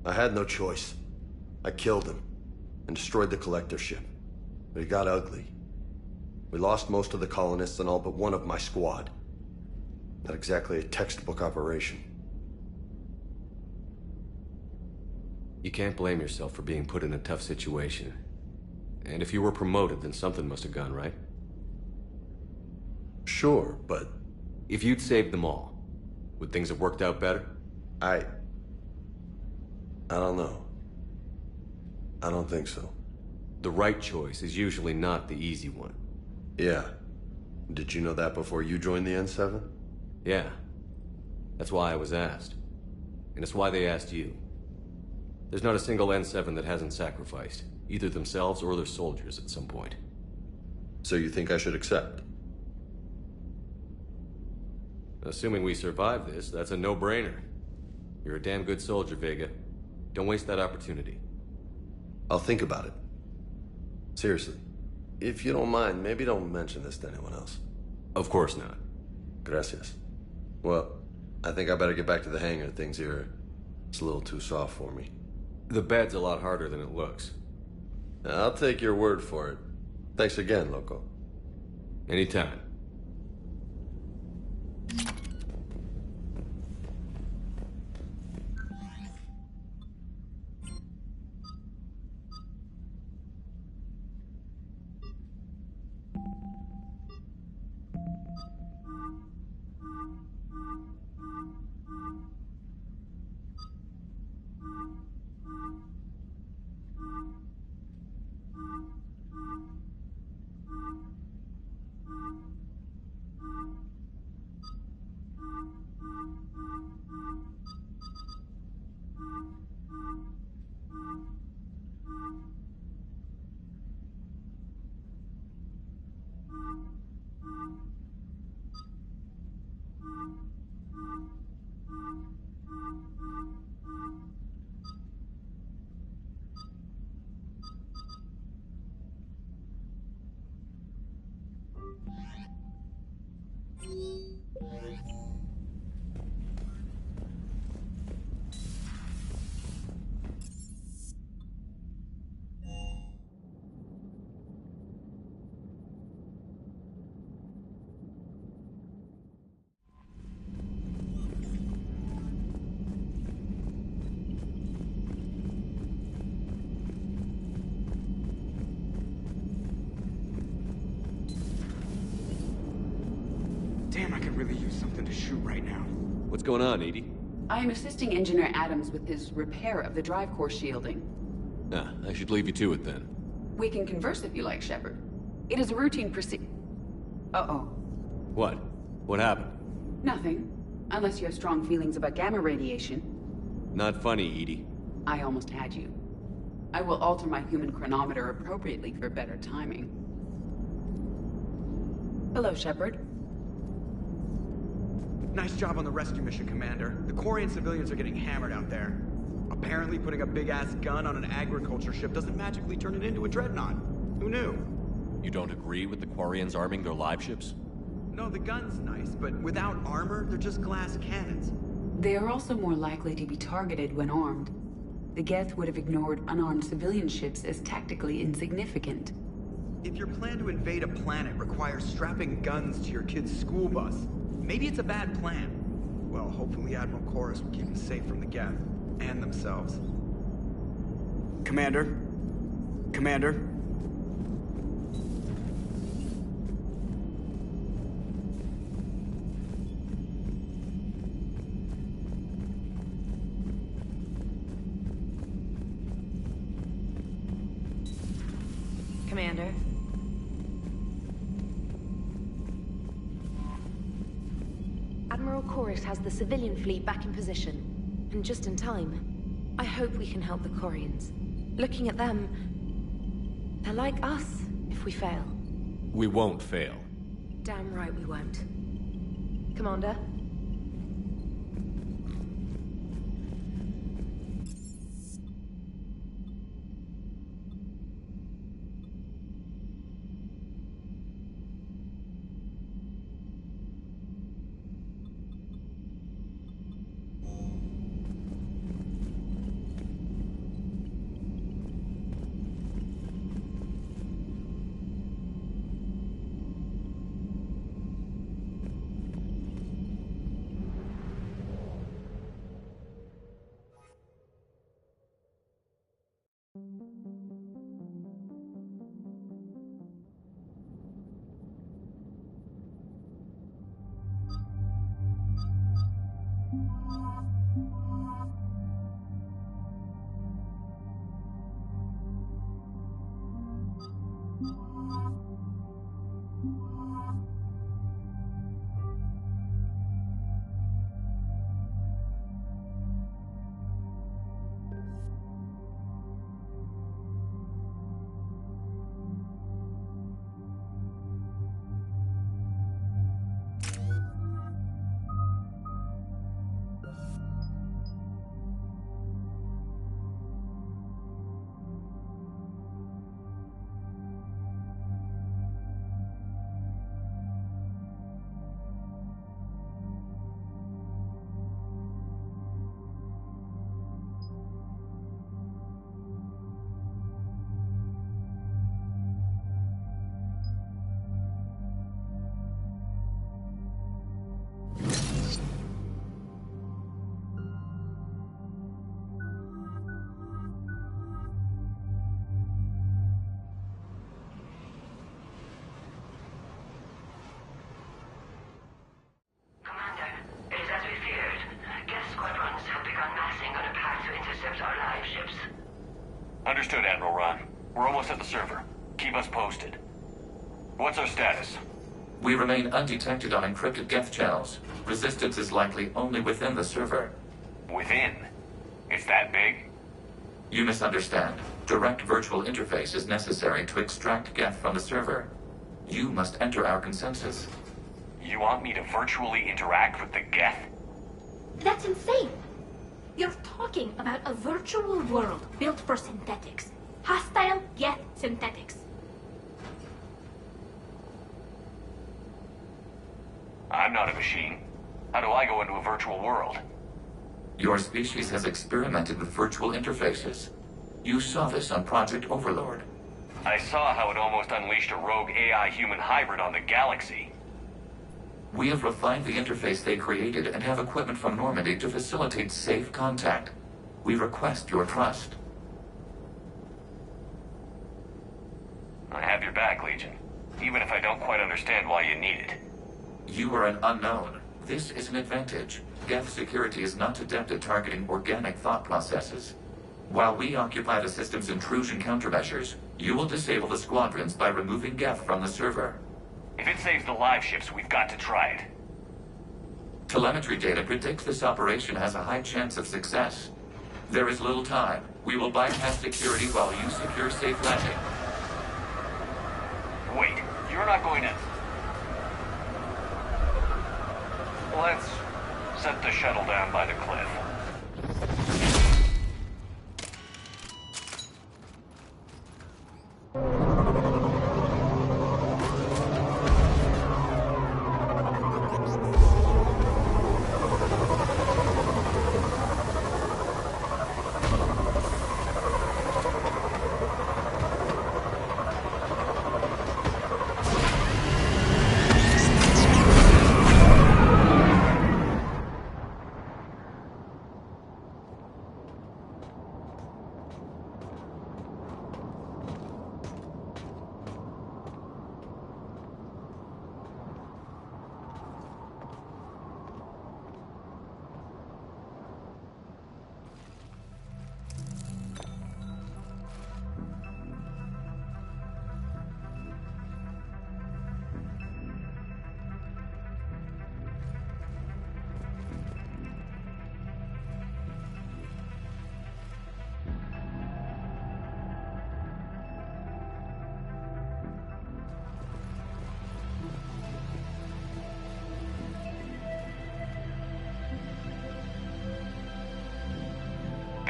I had no choice. I killed him and destroyed the collector ship. But it got ugly. We lost most of the colonists and all but one of my squad. Not exactly a textbook operation. You can't blame yourself for being put in a tough situation. And if you were promoted, then something must have gone right. Sure, but... If you'd saved them all, would things have worked out better? I don't know. I don't think so. The right choice is usually not the easy one. Yeah. Did you know that before you joined the N7? Yeah. That's why I was asked. And it's why they asked you. There's not a single N7 that hasn't sacrificed, either themselves or their soldiers at some point. So you think I should accept? Assuming we survive this, that's a no-brainer. You're a damn good soldier, Vega. Don't waste that opportunity. I'll think about it. Seriously. If you don't mind, maybe don't mention this to anyone else. Of course not. Gracias. Well, I think I better get back to the hangar. Things here, it's a little too soft for me. The bed's a lot harder than it looks. I'll take your word for it. Thanks again, Loco. Anytime. Damn, I could really use something to shoot right now. What's going on, Edie? I am assisting Engineer Adams with his repair of the drive core shielding. Ah, I should leave you to it then. We can converse if you like, Shepard. It is a routine Uh-oh. What? What happened? Nothing. Unless you have strong feelings about gamma radiation. Not funny, Edie. I almost had you. I will alter my human chronometer appropriately for better timing. Hello, Shepard. Nice job on the rescue mission, Commander. The Quarian civilians are getting hammered out there. Apparently putting a big-ass gun on an agriculture ship doesn't magically turn it into a dreadnought. Who knew? You don't agree with the Quarians arming their live ships? No, the gun's nice, but without armor, they're just glass cannons. They are also more likely to be targeted when armed. The Geth would have ignored unarmed civilian ships as tactically insignificant. If your plan to invade a planet requires strapping guns to your kid's school bus, maybe it's a bad plan. Well, hopefully Admiral Chorus will keep them safe from the Geth and themselves. Commander? Commander? Commander? Admiral Koris has the civilian fleet back in position, and just in time. I hope we can help the Quarians. Looking at them, they're like us if we fail. We won't fail. Damn right we won't. Commander? Understood, Admiral Ron. We're almost at the server. Keep us posted. What's our status? We remain undetected on encrypted Geth channels. Resistance is likely only within the server. Within? It's that big? You misunderstand. Direct virtual interface is necessary to extract Geth from the server. You must enter our consensus. You want me to virtually interact with the Geth? That's insane! You're talking about a virtual world built for synthetics. Hostile Geth synthetics. I'm not a machine. How do I go into a virtual world? Your species has experimented with virtual interfaces. You saw this on Project Overlord. I saw how it almost unleashed a rogue AI-human hybrid on the galaxy. We have refined the interface they created and have equipment from Normandy to facilitate safe contact. We request your trust. I have your back, Legion. Even if I don't quite understand why you need it. You are an unknown. This is an advantage. Geth security is not adept at targeting organic thought processes. While we occupy the system's intrusion countermeasures, you will disable the squadrons by removing Geth from the server. If it saves the live ships, we've got to try it. Telemetry data predicts this operation has a high chance of success. There is little time. We will bypass security while you secure safe landing. Wait, you're not going to... Let's set the shuttle down by the cliff.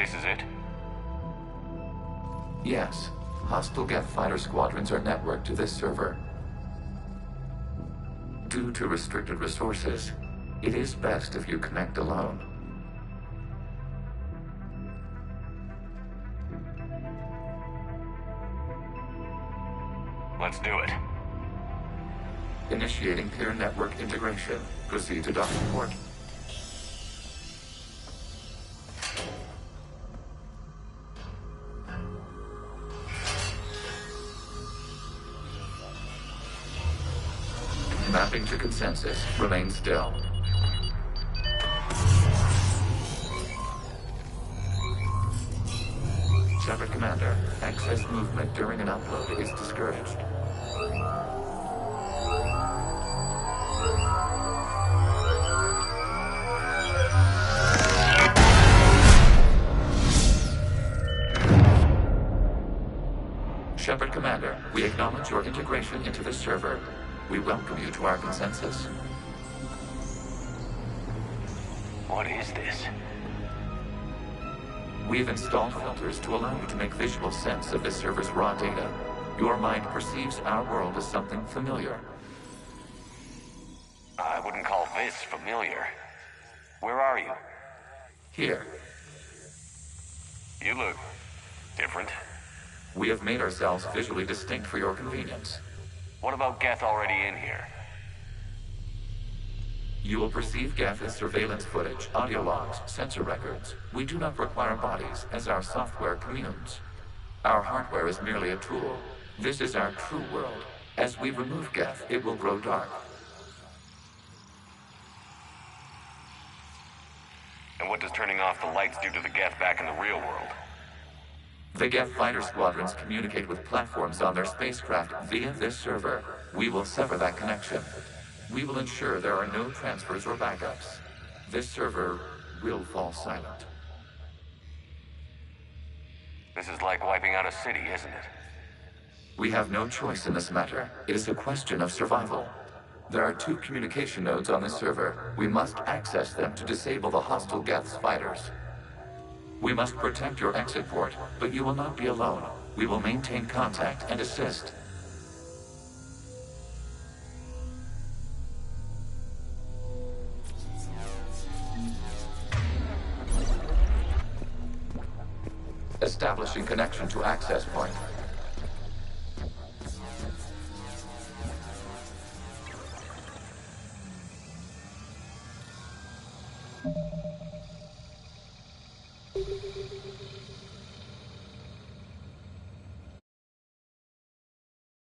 This is it? Yes. Hostile Geth fighter squadrons are networked to this server. Due to restricted resources, it is best if you connect alone. Let's do it. Initiating peer network integration. Proceed to docking port. Mapping to consensus. Remain still. Shepard Commander, excess movement during an upload is discouraged. Shepard Commander, we acknowledge your integration into the server. We welcome you to our consensus. What is this? We've installed filters to allow you to make visual sense of this server's raw data. Your mind perceives our world as something familiar. I wouldn't call this familiar. Where are you? Here. You look different. We have made ourselves visually distinct for your convenience. What about Geth already in here? You will perceive Geth as surveillance footage, audio logs, sensor records. We do not require bodies, as our software communes. Our hardware is merely a tool. This is our true world. As we remove Geth, it will grow dark. And what does turning off the lights do to the Geth back in the real world? The Geth fighter squadrons communicate with platforms on their spacecraft via this server. We will sever that connection. We will ensure there are no transfers or backups. This server will fall silent. This is like wiping out a city, isn't it? We have no choice in this matter. It is a question of survival. There are 2 communication nodes on this server. We must access them to disable the hostile Geth's fighters. We must protect your exit port, but you will not be alone. We will maintain contact and assist. Establishing connection to access point.